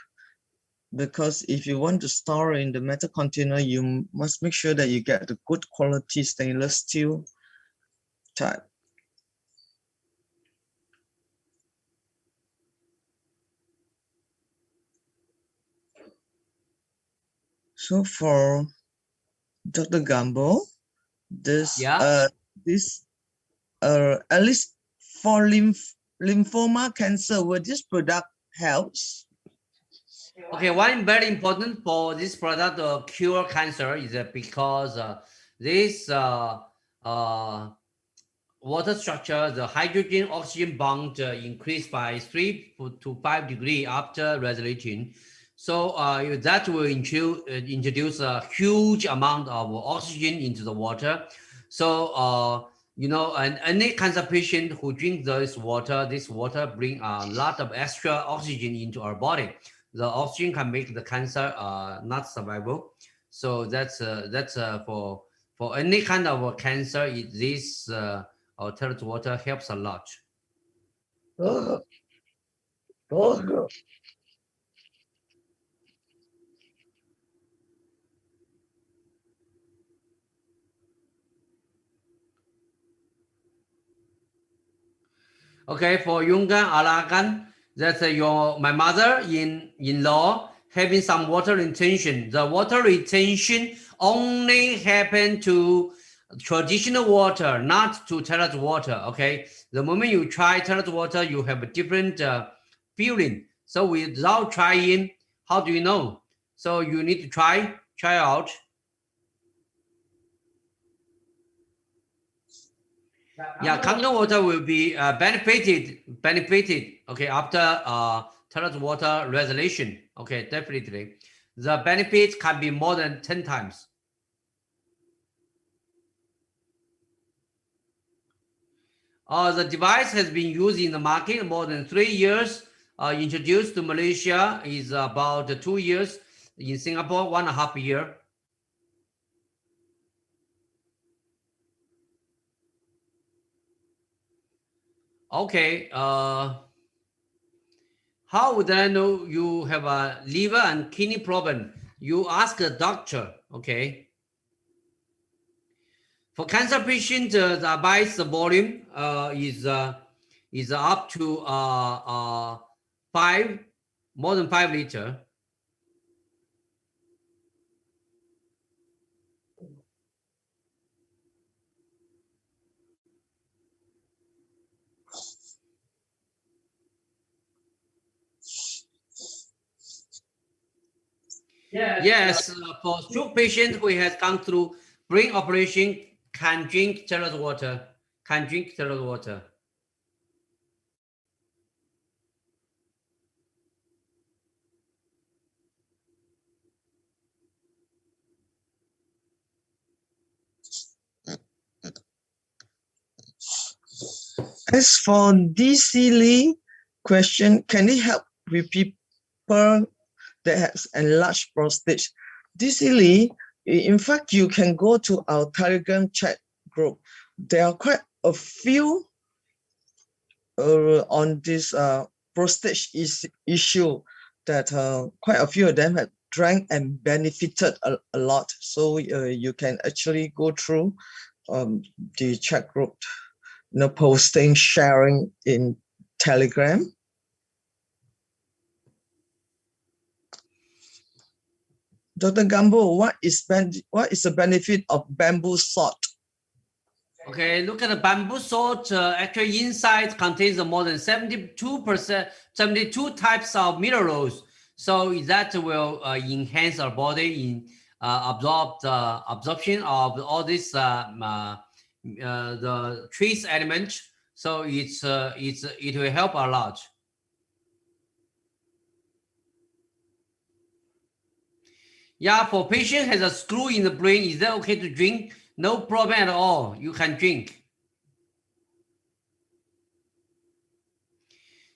because if you want to store in the metal container, you must make sure that you get the good quality stainless steel type. So for Dr. Ganbo, this Yeah. at least for lymphoma cancer, will this product helps? Okay, one very important for this product to cure cancer is because this water structure, the hydrogen oxygen bond increase by 3 to 5 degree after resolution. So that will introduce a huge amount of oxygen into the water. So you know, and any cancer patient who drink this water bring a lot of extra oxygen into our body. The oxygen can make the cancer not survivable. So that's for any kind of cancer. This altered water helps a lot. Okay, for Yungan Alakan, that's my mother-in-law having some water retention. The water retention only happen to traditional water, not to terrace water. Okay, the moment you try terrace water, you have a different feeling. So without trying, how do you know? So you need to try out. Yeah, Kangen water will be benefited. Okay, after terrace water resolution. Okay, definitely, the benefits can be more than 10 times. The device has been used in the market more than 3 years. Introduced to Malaysia is about 2 years. In Singapore, 1.5 year. Okay. How would I know you have a liver and kidney problem? You ask a doctor. Okay. For cancer patients, the advice volume is up to 5, more than 5 liter. Yes, for stroke patient who has gone through brain operation can drink terrace water. Can drink terrace water. As for DC Lee question, can it help with people that has enlarged prostate? DC Lee, in fact, you can go to our Telegram chat group. There are quite a few on this prostate issue that quite a few of them have drank and benefited a lot. So you can actually go through the chat group, posting, sharing in Telegram. Dr. Ganbo, what is the benefit of bamboo salt? Okay, look at the bamboo salt. Actually, inside contains more than 72 types of minerals. So that will enhance our body in absorption of all this the trace element. So it will help a lot. Yeah, for patient has a screw in the brain, is that okay to drink? No problem at all. You can drink.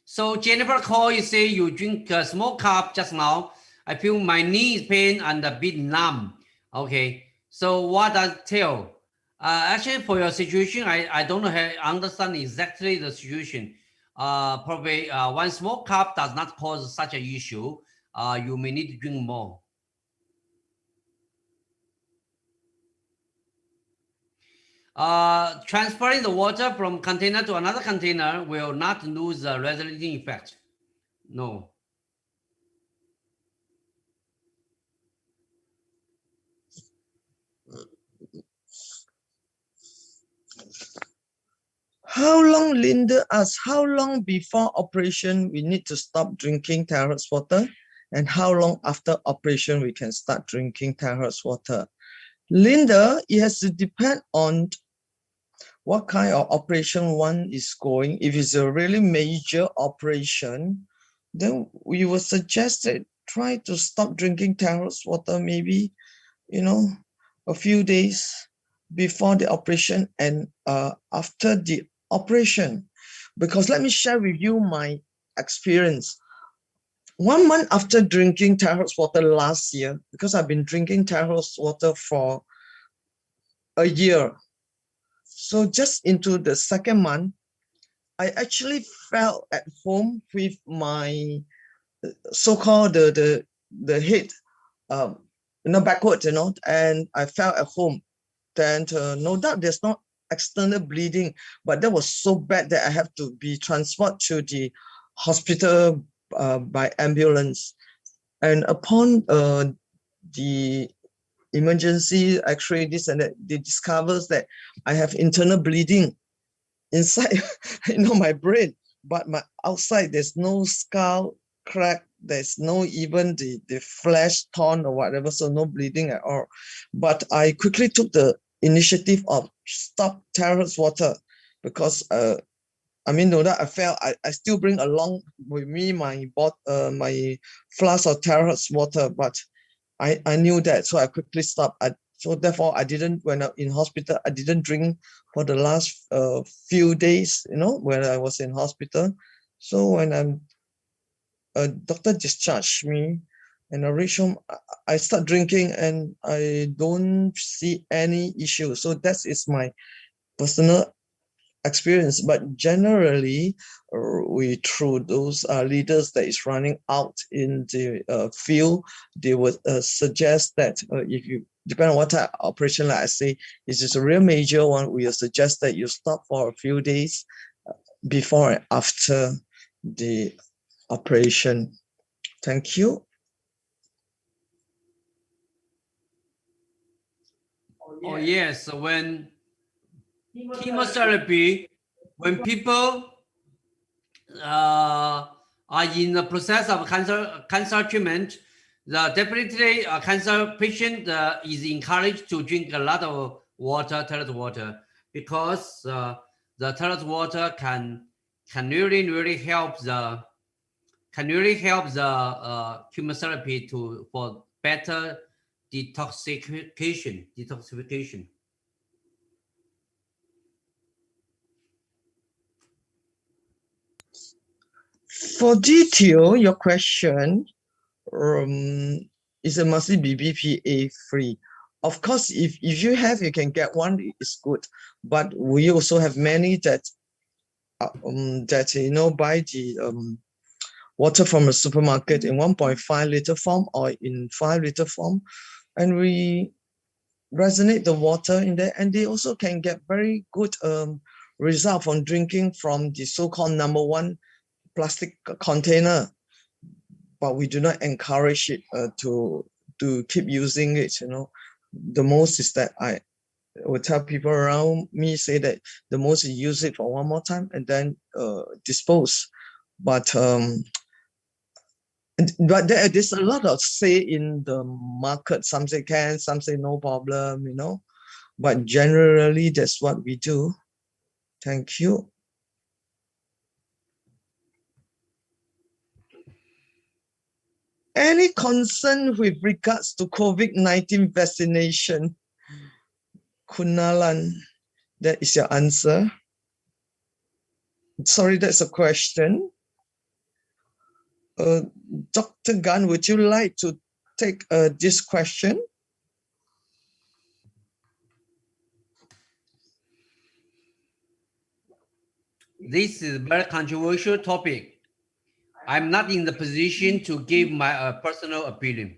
So Jennifer call, you say you drink a small cup just now. I feel my knee is pain and a bit numb. Okay, so what does it tell? Actually, for your situation, I don't understand exactly the situation. Probably one small cup does not cause such an issue. you may need to drink more. Transferring the water from container to another container will not lose the resonating effect. No. How long, Linda asks, how long before operation we need to stop drinking terahertz water? And how long after operation we can start drinking terahertz water? Linda, it has to depend on what kind of operation one is going. If it's a really major operation, then we would suggest that try to stop drinking terahertz water maybe, a few days before the operation and after the operation. Because let me share with you my experience. 1 month after drinking terahertz water last year, because I've been drinking terahertz water for a year. So just into the second month, I actually felt at home with my so-called the head, backwards, and I felt at home. Then no doubt there's not external bleeding, but that was so bad that I have to be transported to the hospital by ambulance. And upon the emergency x-ray, this and that, they discovers that I have internal bleeding inside my brain, but my outside there's no scar, crack, there's no even the flesh torn or whatever, so no bleeding at all. But I quickly took the initiative of stop terahertz water because no doubt I felt I still bring along with me my flask of terahertz water, but I knew that, so I quickly stopped. So therefore, I didn't, when I'm in hospital, I didn't drink for the last few days, when I was in hospital. So when a doctor discharged me and I reached home, I start drinking and I don't see any issue. So that is my personal experience. But generally, we through those leaders that is running out in the field, they would suggest that if you depend on what type of operation, like I say, if it's a real major one, we will suggest that you stop for a few days before and after the operation. Thank you. Oh yes, so when chemotherapy, when people are in the process of cancer treatment, definitely a cancer patient is encouraged to drink a lot of water, terahertz water, because the terahertz water can really help the chemotherapy for better detoxification. For detail, your question is a must be BPA free. Of course, if you have, you can get one, it's good. But we also have many that buy the water from a supermarket in 1.5 liter form or in 5 liter form, and we resonate the water in there, and they also can get very good result from drinking from the so-called #1 plastic container. But we do not encourage it to keep using it. The most is that I would tell people around me, say that the most is use it for one more time and then dispose. But there's a lot of say in the market. Some say can, some say no problem, But generally, that's what we do. Thank you. Any concern with regards to COVID-19 vaccination? Kunalan, that is your answer. Sorry, that's a question. Dr. Gan, would you like to take this question? This is a very controversial topic. I'm not in the position to give my personal opinion.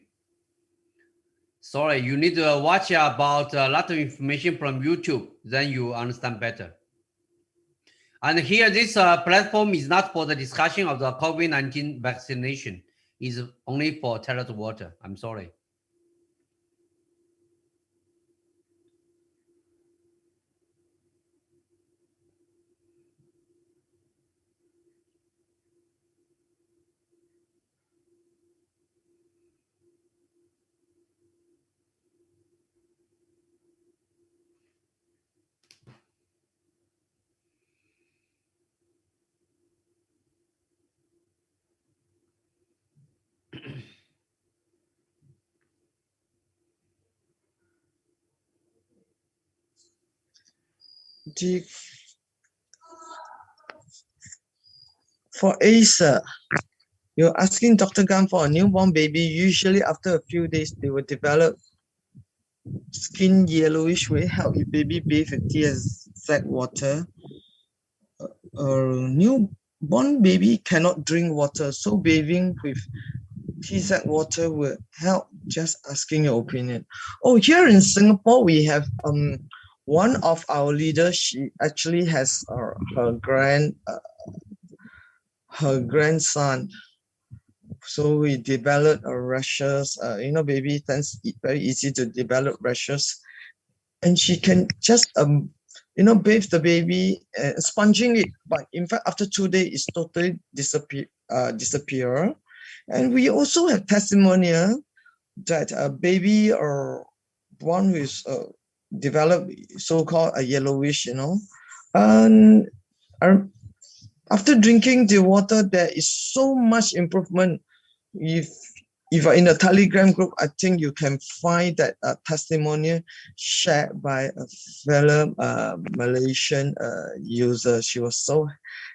Sorry, you need to watch about a lot of information from YouTube, then you understand better. And here, this platform is not for the discussion of the COVID-19 vaccination. It's only for terrace water. I'm sorry. For Asa, you're asking Dr. Gan for a newborn baby. Usually after a few days, they will develop skin yellowish. Will help your baby bathe with TSZ water. Newborn baby cannot drink water, so bathing with TZ water will help. Just asking your opinion. Oh, here in Singapore, we have one of our leaders. She actually has her grandson. So we developed rashes. Baby tends very easy to develop rashes, and she can just bathe the baby, sponging it. But in fact, after 2 days, it's totally disappear. And we also have testimonial that a baby or one who is developed so-called a yellowish, and after drinking the water, there is so much improvement. If you're in a Telegram group, I think you can find that testimonial shared by a fellow Malaysian user. She was so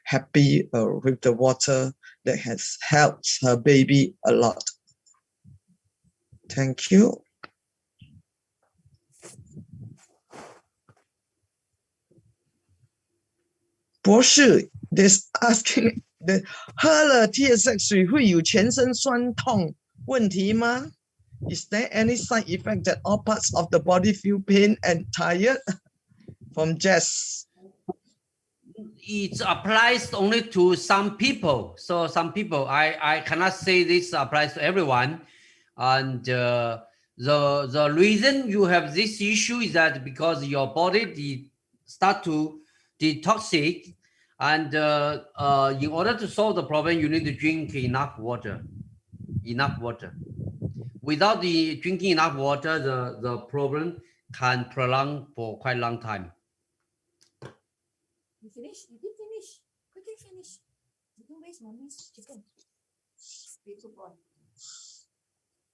happy with the water that has helped her baby a lot. Thank you. This asking the 喝了 TSX 水会有全身酸痛问题吗? Is there any side effect that all parts of the body feel pain and tired? From Jess. It applies only to some people. So some people, I cannot say this applies to everyone. And the reason you have this issue is that because your body start to detoxic, and in order to solve the problem, you need to drink enough water. Without the drinking enough water, the problem can prolong for quite a long time. You finish? You did finish. Quickly finish. You don't waste mommy's chicken. Beautiful boy.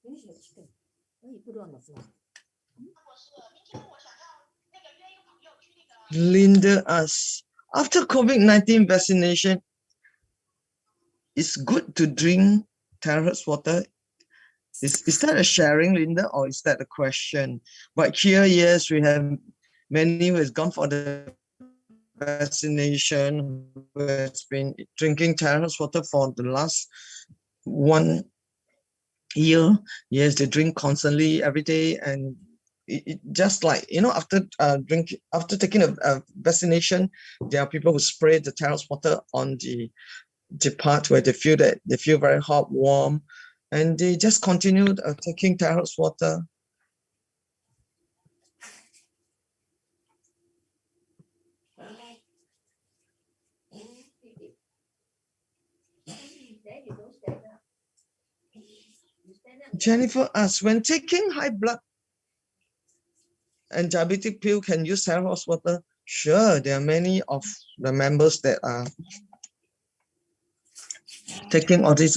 Finish your chicken. Why you put it on the floor? Linda asks, after COVID-19 vaccination, it's good to drink terrace water. Is that a sharing, Linda, or is that a question? But here, yes, we have many who has gone for the vaccination, who has been drinking terrace water for the last 1 year. Yes, they drink constantly every day, and it just like after taking a vaccination, there are people who spray the terrace water on the part where they feel very hot, warm, and they just continued taking terrace water. Jennifer asks, when taking high blood and diabetic pill, can use terrace water? Sure, there are many of the members that are taking all these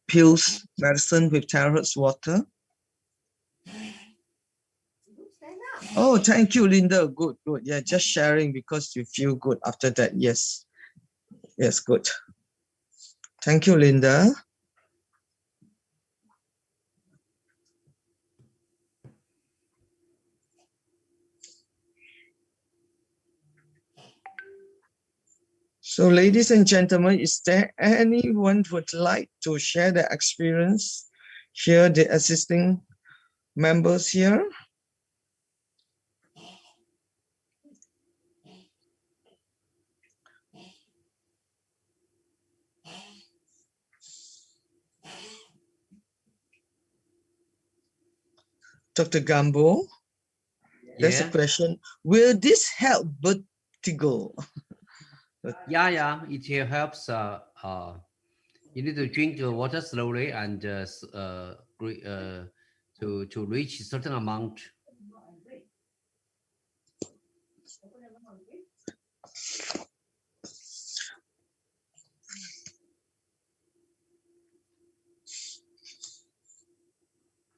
pills, medicine with terrace water. Oh, thank you, Linda. Good. Yeah, just sharing because you feel good after that. Yes, good. Thank you, Linda. So ladies and gentlemen, is there anyone who would like to share their experience? Here, the assisting members here. Dr. Ganbo, there's a Yeah. question. Will this help vertigo? Yeah, it helps. You need to drink water slowly and to reach a certain amount.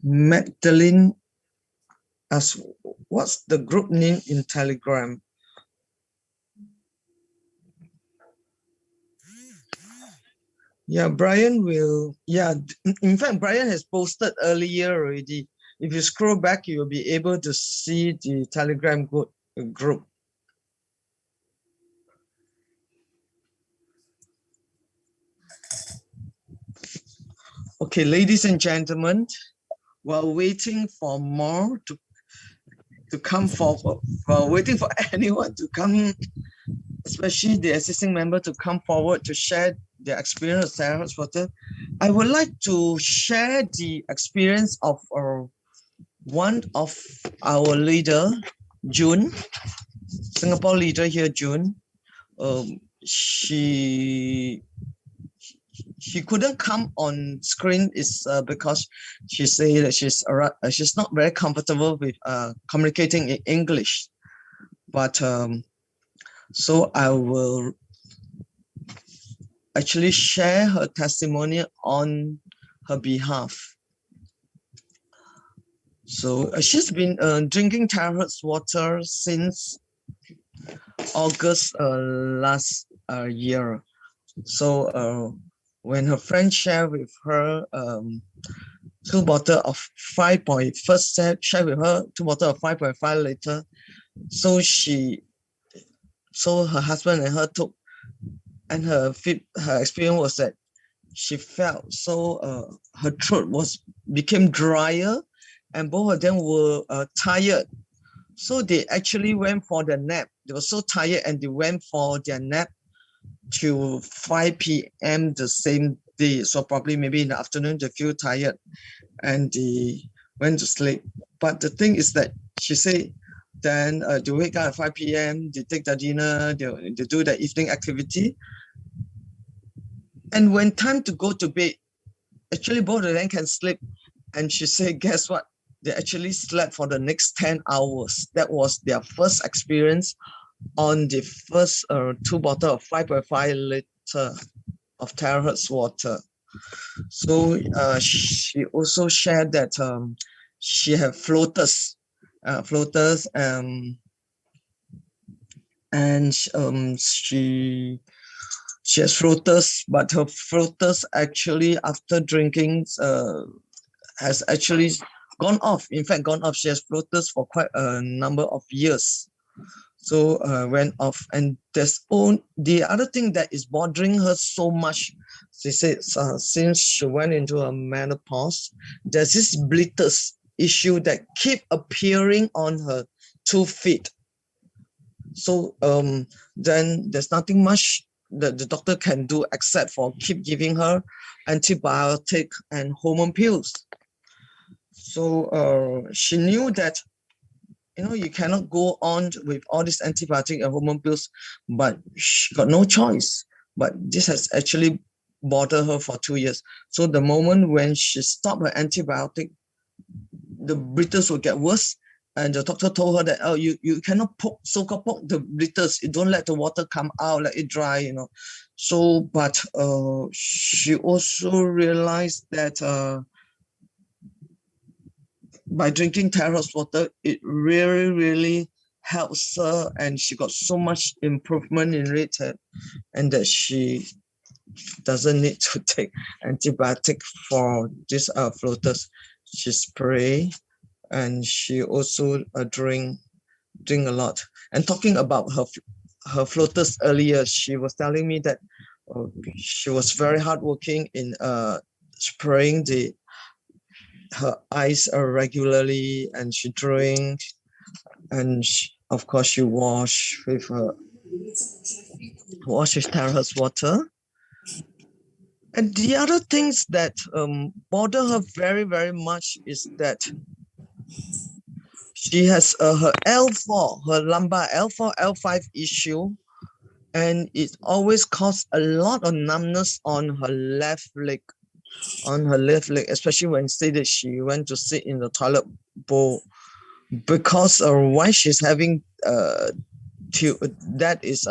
Magdalene asks, what's the group name in Telegram? Yeah, Brian will, yeah, in fact, Brian has posted earlier already. If you scroll back, you will be able to see the Telegram group. Okay, ladies and gentlemen, while waiting for more to come forward, while waiting for anyone to come, especially the assisting member to come forward to share their experience of Sarah's water, I would like to share the experience of one of our leader, June, Singapore leader here, June. She couldn't come on screen is because she said that she's not very comfortable with communicating in English. But so I will actually share her testimony on her behalf. So she's been drinking Tara's water since August last year. So when her friend shared with her 2 bottles of 5. First shared with her 2 bottles of 5.5 liter. So her husband and her took, and her experience was that she felt her throat became drier, and both of them were tired. So they actually went for the nap. They were so tired and they went for their nap till 5 p.m. the same day. So probably maybe in the afternoon they feel tired and they went to sleep. But the thing is that she said then they wake up at 5 p.m., they take the dinner, they do the evening activity. And when time to go to bed, actually both of them can sleep. And she said, guess what? They actually slept for the next 10 hours. That was their first experience on the first 2 bottles of 5.5 liter of terahertz water. So she also shared that she had floaters, and she has floaters, but her floaters actually after drinking has actually gone off. In fact, gone off. She has floaters for quite a number of years. So went off. And the other thing that is bothering her so much, she said, since she went into a menopause, there's this blitters issue that keep appearing on her 2 feet. So then there's nothing much that the doctor can do except for keep giving her antibiotic and hormone pills. So she knew that, you cannot go on with all these antibiotic and hormone pills, but she got no choice. But this has actually bothered her for 2 years. So the moment when she stopped her antibiotic, the blitters will get worse. And the doctor told her that, you cannot poke the blitters. You don't let the water come out, let it dry, So, but she also realized that by drinking Tara's water, it really, really helps her, and she got so much improvement in it, and that she doesn't need to take antibiotic for these floaters. She spray, and she also drink a lot. And talking about her floaters earlier. She was telling me that she was very hardworking in spraying her eyes regularly, and she drank, and of course she washed with terrace water. And the other things that bother her very, very much is that she has her L4, her lumbar L4, L5 issue, and it always causes a lot of numbness on her left leg, especially when that she went to sit in the toilet bowl, because why she's having that is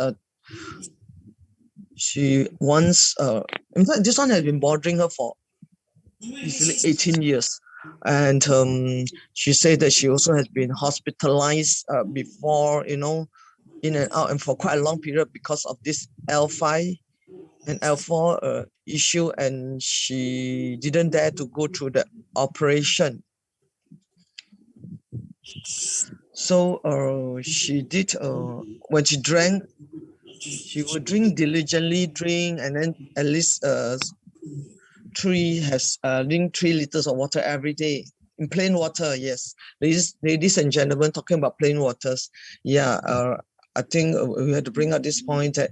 she once in fact this one has been bothering her for easily 18 years, and she said that she also has been hospitalized before, in and out, and for quite a long period because of this L5 and L4 issue, and she didn't dare to go through the operation. So she did when she drank, she would drink diligently, and then at least drink 3 liters of water every day in plain water. Yes, ladies and gentlemen, talking about plain waters. Yeah, I think we had to bring up this point that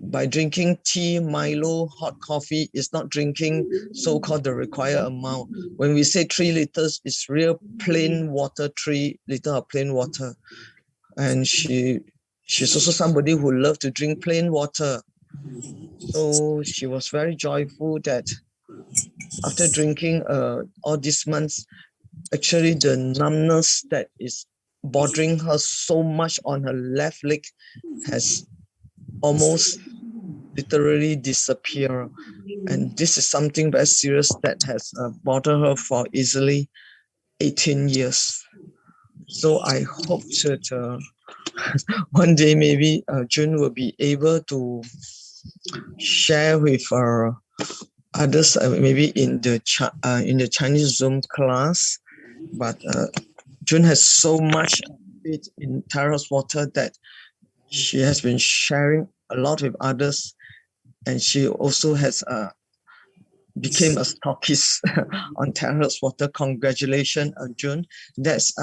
by drinking tea, Milo, hot coffee is not drinking so-called the required amount. When we say 3 liters, it's real plain water, 3 liters of plain water. And she's also somebody who loves to drink plain water. So she was very joyful that after drinking all these months, actually the numbness that is bothering her so much on her left leg has almost literally disappeared. And this is something very serious that has bothered her for easily 18 years. So I hope that one day maybe June will be able to share with others, maybe in the Chinese Zoom class. But June has so much faith in terrace water that she has been sharing a lot with others, and she also has became a stockist on terrace water. Congratulations, June. That's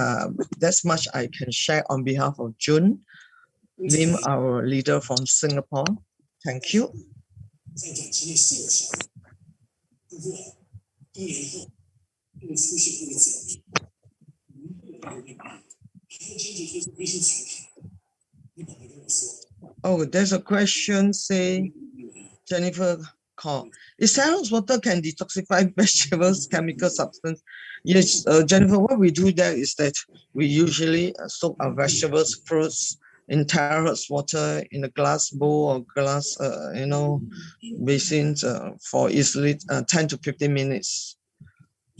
much I can share on behalf of June, Lim, our leader from Singapore. Thank you. Oh, there's a question, say, Jennifer call. Is terrace water can detoxify vegetables, chemical substance? Yes, Jennifer, what we do there is that we usually soak our vegetables, fruits in terrace water in a glass bowl or glass, basins for easily 10 to 15 minutes.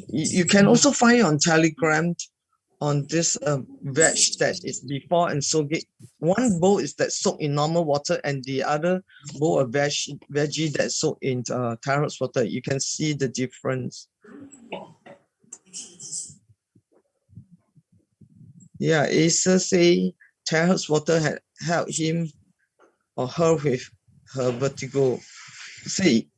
You can also find on Telegram on this veg that is before and soak it. One bowl is that soaked in normal water, and the other bowl of veggie that soaked in terrace water. You can see the difference. Yeah, Asa say terrace water had helped him or her with her vertigo. See,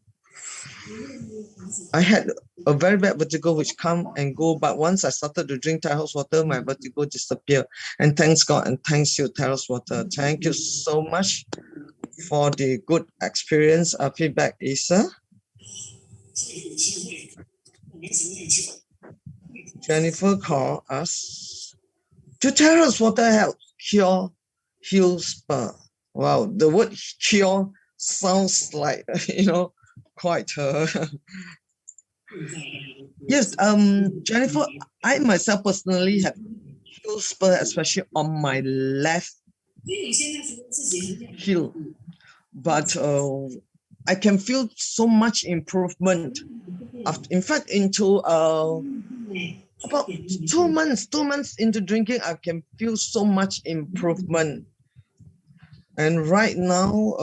I had a very bad vertigo which come and go, but once I started to drink terrace water, my vertigo disappeared. And thanks God and thanks you, terrace water. Thank you so much for the good experience feedback, Asa. Jennifer called us. Do terrace water help heal spur? Wow, the word cure sounds like, quite yes, Jennifer, I myself personally have heel spur, especially on my left heel, but I can feel so much improvement. In fact, into about 2 months into drinking, I can feel so much improvement. And right now,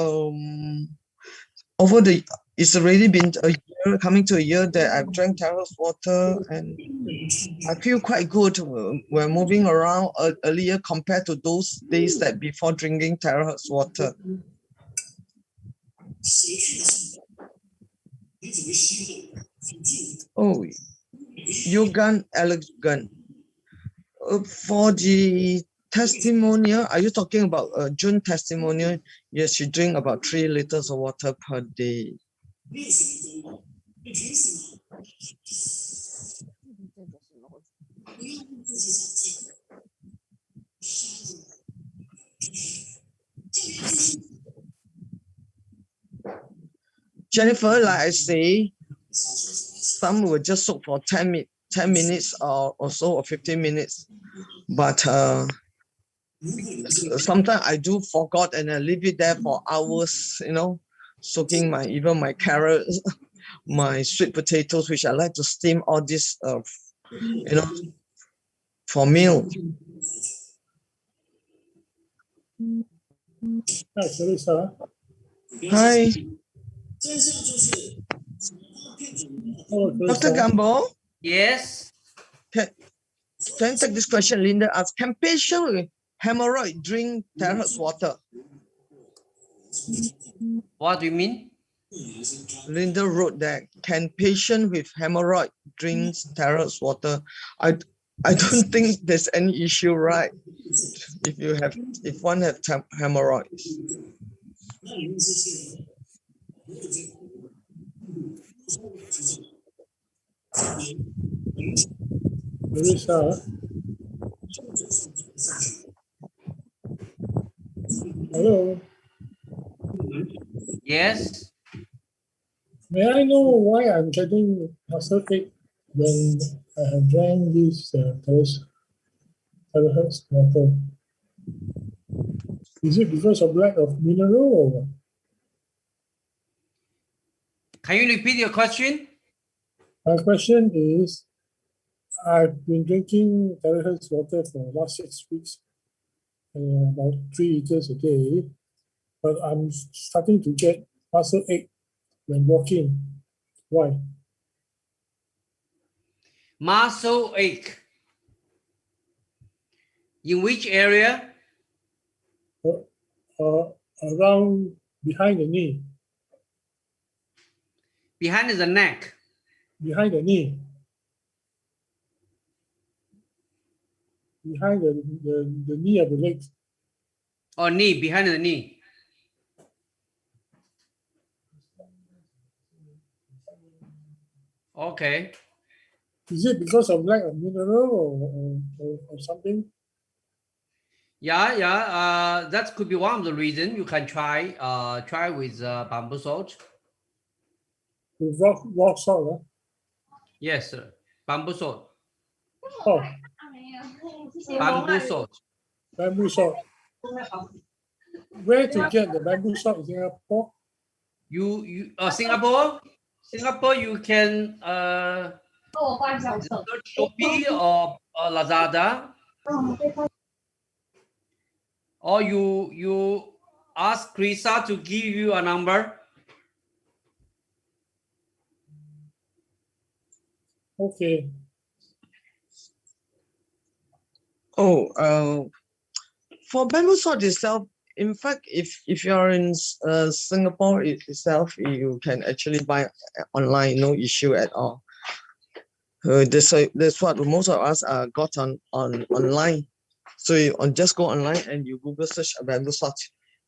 it's already been a year coming to a year that I've drank terrace water and I feel quite good when moving around earlier compared to those days that before drinking terrace water. Oh, Yogan Elegant. For the testimonial, are you talking about June testimonial? Yes, she drink about 3 liters of water per day. Jennifer, like I say, some will just soak for 10 minutes or so, or 15 minutes. But sometimes I do forget and I leave it there for hours, you know, soaking even my carrots, my sweet potatoes, which I like to steam all this, you know, for meal. Hi, Teresa. Hi, Hello, Dr. Teresa. Ganbo. Yes. Can you take this question? Linda asked, can patient with hemorrhoid drink terrace water? What do you mean? Linda wrote that, can patient with hemorrhoid drink terrace water? I don't think there's any issue, right? If one have hemorrhoids. Teresa. Hello. Yes. May I know why I'm getting muscle ache when I have drank this terrace water? Is it because of lack of mineral or what? Can you repeat your question? My question is, I've been drinking terrace water for the last 6 weeks, about 3 liters a day, but I'm starting to get muscle ache when walking. Why? Muscle ache. In which area? Around behind the knee. Behind the neck. Behind the knee. Behind the knee of the leg. Or knee, behind the knee. Okay. Is it because of lack of mineral or something? Yeah. That could be one of the reasons. You can try with bamboo salt. With rock salt, huh? Yes, sir. Bamboo salt. Oh, Bamboo salt. bamboo salt. Where to get the bamboo salt in Singapore? Singapore, you can search Shopee or Lazada, or you ask Krisa to give you a number. Okay. Oh, for bamboo salt itself, in fact, if you're in Singapore itself, you can actually buy online, no issue at all. That's what most of us got online. So you just go online and you Google search bamboo salt.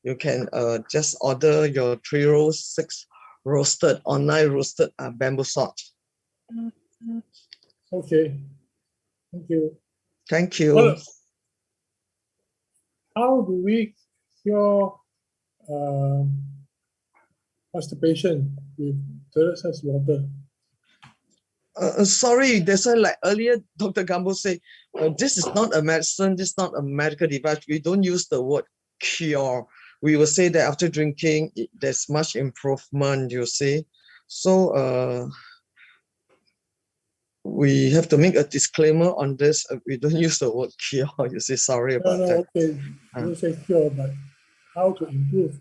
You can just order your 3 rolls, 6 roasted online roasted bamboo salt. Okay. Thank you. Thank you. Well, how do we cure constipation with terrace water? Sorry, that's why like earlier Dr. Ganbo said, this is not a medicine, this is not a medical device. We don't use the word cure. We will say that after drinking, there's much improvement, you see. So we have to make a disclaimer on this. We don't use the word cure, you see, sorry about that. Okay, don't say cure, but how to improve?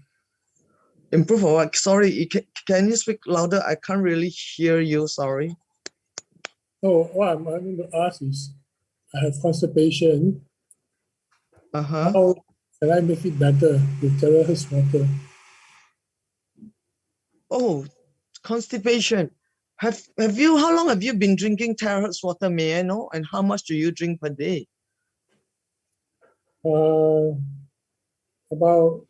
Improve or what? Sorry, can you speak louder? I can't really hear you. Sorry. So what I'm going to ask is, I have constipation. Uh-huh. How can I make it better with terahertz water? Oh, constipation. How long have you been drinking terahertz water, may I know? And how much do you drink per day? About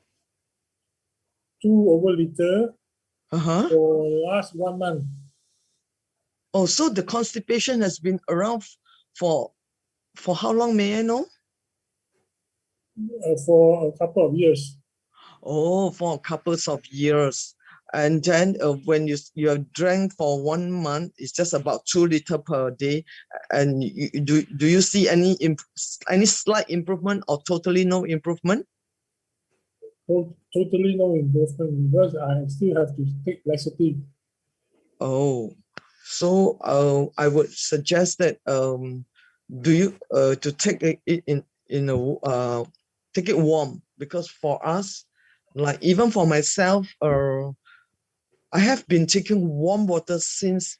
2 over liter Uh-huh. for last 1 month. Oh, so the constipation has been around for how long, may I know? For a couple of years. Oh, for a couple of years. And then when you have drank for 1 month, it's just about 2 liters per day. And do you see any slight improvement or totally no improvement? Totally no improvement because I still have to take laxative. Oh, so I would suggest that do you to take it in a take it warm, because for us, like even for myself, I have been taking warm water since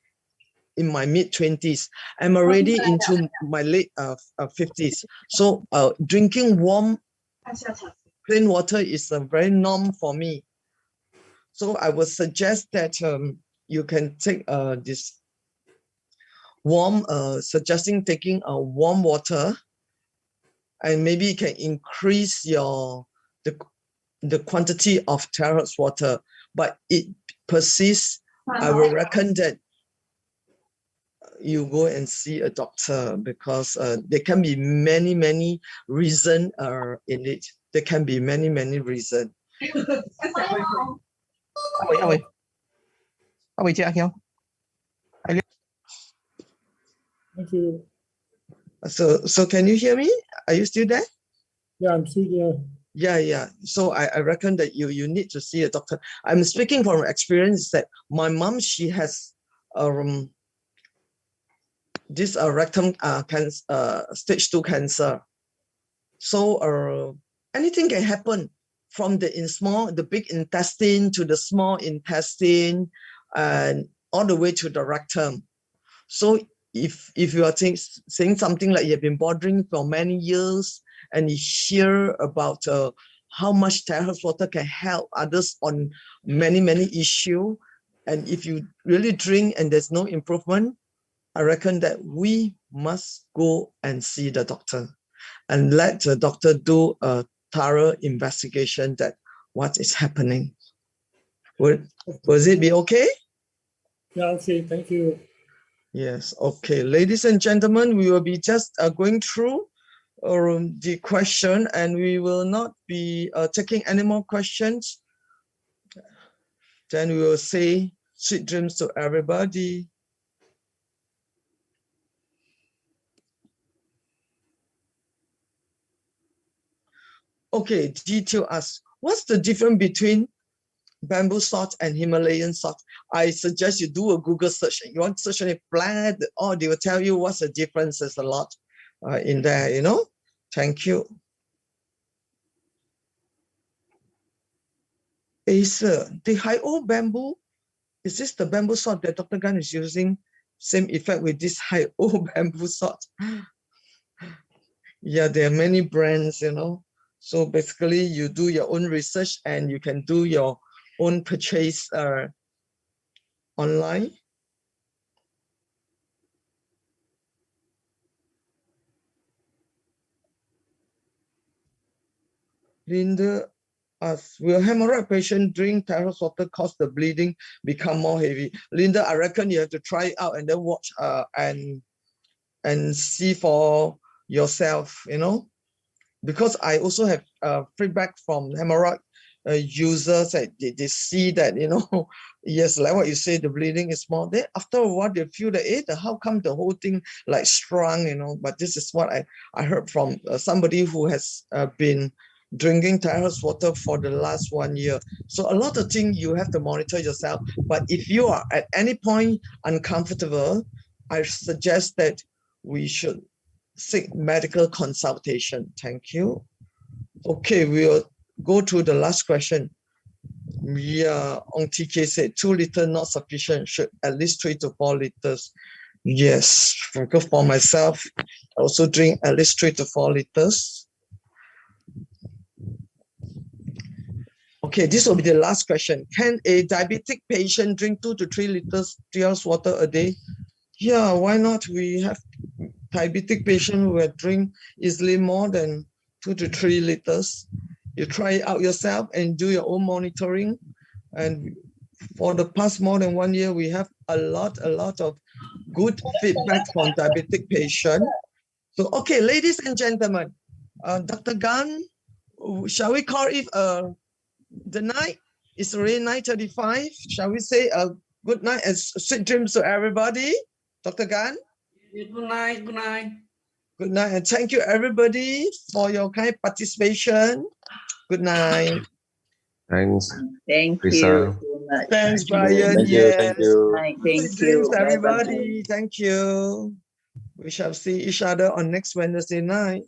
in my mid-20s. I'm already into my late 50s. So drinking warm plain water is a very norm for me. So I would suggest that you can take this warm, suggesting taking a warm water, and maybe you can increase the quantity of terahertz water, but it persists. I will reckon that you go and see a doctor, because there can be many reasons in it. There can be many reasons. Thank you. So can you hear me? Are you still there? Yeah, I'm still here. Yeah. So I reckon that you need to see a doctor. I'm speaking from experience that my mom, she has this rectum cancer, stage 2 cancer. So anything can happen from the big intestine to the small intestine and all the way to the rectum. So if you are saying something like you've been bothering for many years, and you hear about how much terahertz water can help others on many issues, and if you really drink and there's no improvement, I reckon that we must go and see the doctor and let the doctor do a thorough investigation that what is happening. Would it be okay? Yeah, okay, thank you. Yes, okay. Ladies and gentlemen, we will be just going through the question, and we will not be taking any more questions. Then we will say sweet dreams to everybody. Okay, detail us. What's the difference between bamboo salt and Himalayan salt? I suggest you do a Google search. You want to search on a planet, or they will tell you what's the difference. There's a lot in there, you know. Thank you. Acer, the high-o bamboo, is this the bamboo salt that Dr. Gan is using? Same effect with this high-o bamboo salt. Yeah, there are many brands, you know. So basically, you do your own research and you can do your own purchase online. Linda asks, will hemorrhoid patient drink terahertz water cause the bleeding become more heavy? Linda, I reckon you have to try it out and then watch and see for yourself, you know. Because I also have feedback from hemorrhoid users that they see that, you know, yes, like what you say, the bleeding is more. Then after a while, they feel that, how come the whole thing like strong, you know? But this is what I heard from somebody who has been drinking terahertz water for the last 1 year. So a lot of things you have to monitor yourself. But if you are at any point uncomfortable, I suggest that we should seek medical consultation. Thank you. Okay, we'll go to the last question. Yeah, on TK said 2 liters not sufficient, should at least 3 to 4 liters. Yes, for myself, I also drink at least 3 to 4 liters. Okay, this will be the last question. Can a diabetic patient drink 2 to 3 liters 3 ounce water a day? Yeah, why not? We have diabetic patient who will drink easily more than 2 to 3 liters. You try it out yourself and do your own monitoring. And for the past more than 1 year, we have a lot of good feedback from diabetic patient. So, okay, ladies and gentlemen, Dr. Gan, shall we call it the night? It's already 9:35. Shall we say a good night and sweet dreams to everybody? Dr. Gan? Good night. Good night. Good night, and thank you everybody for your kind participation. Good night. Thanks. Thank Lisa. you so much. Thanks, Brian. Thank you. Yes. Thank you. Thank Sweet dreams, you. Bye-bye. everybody. Thank you. We shall see each other on next Wednesday night.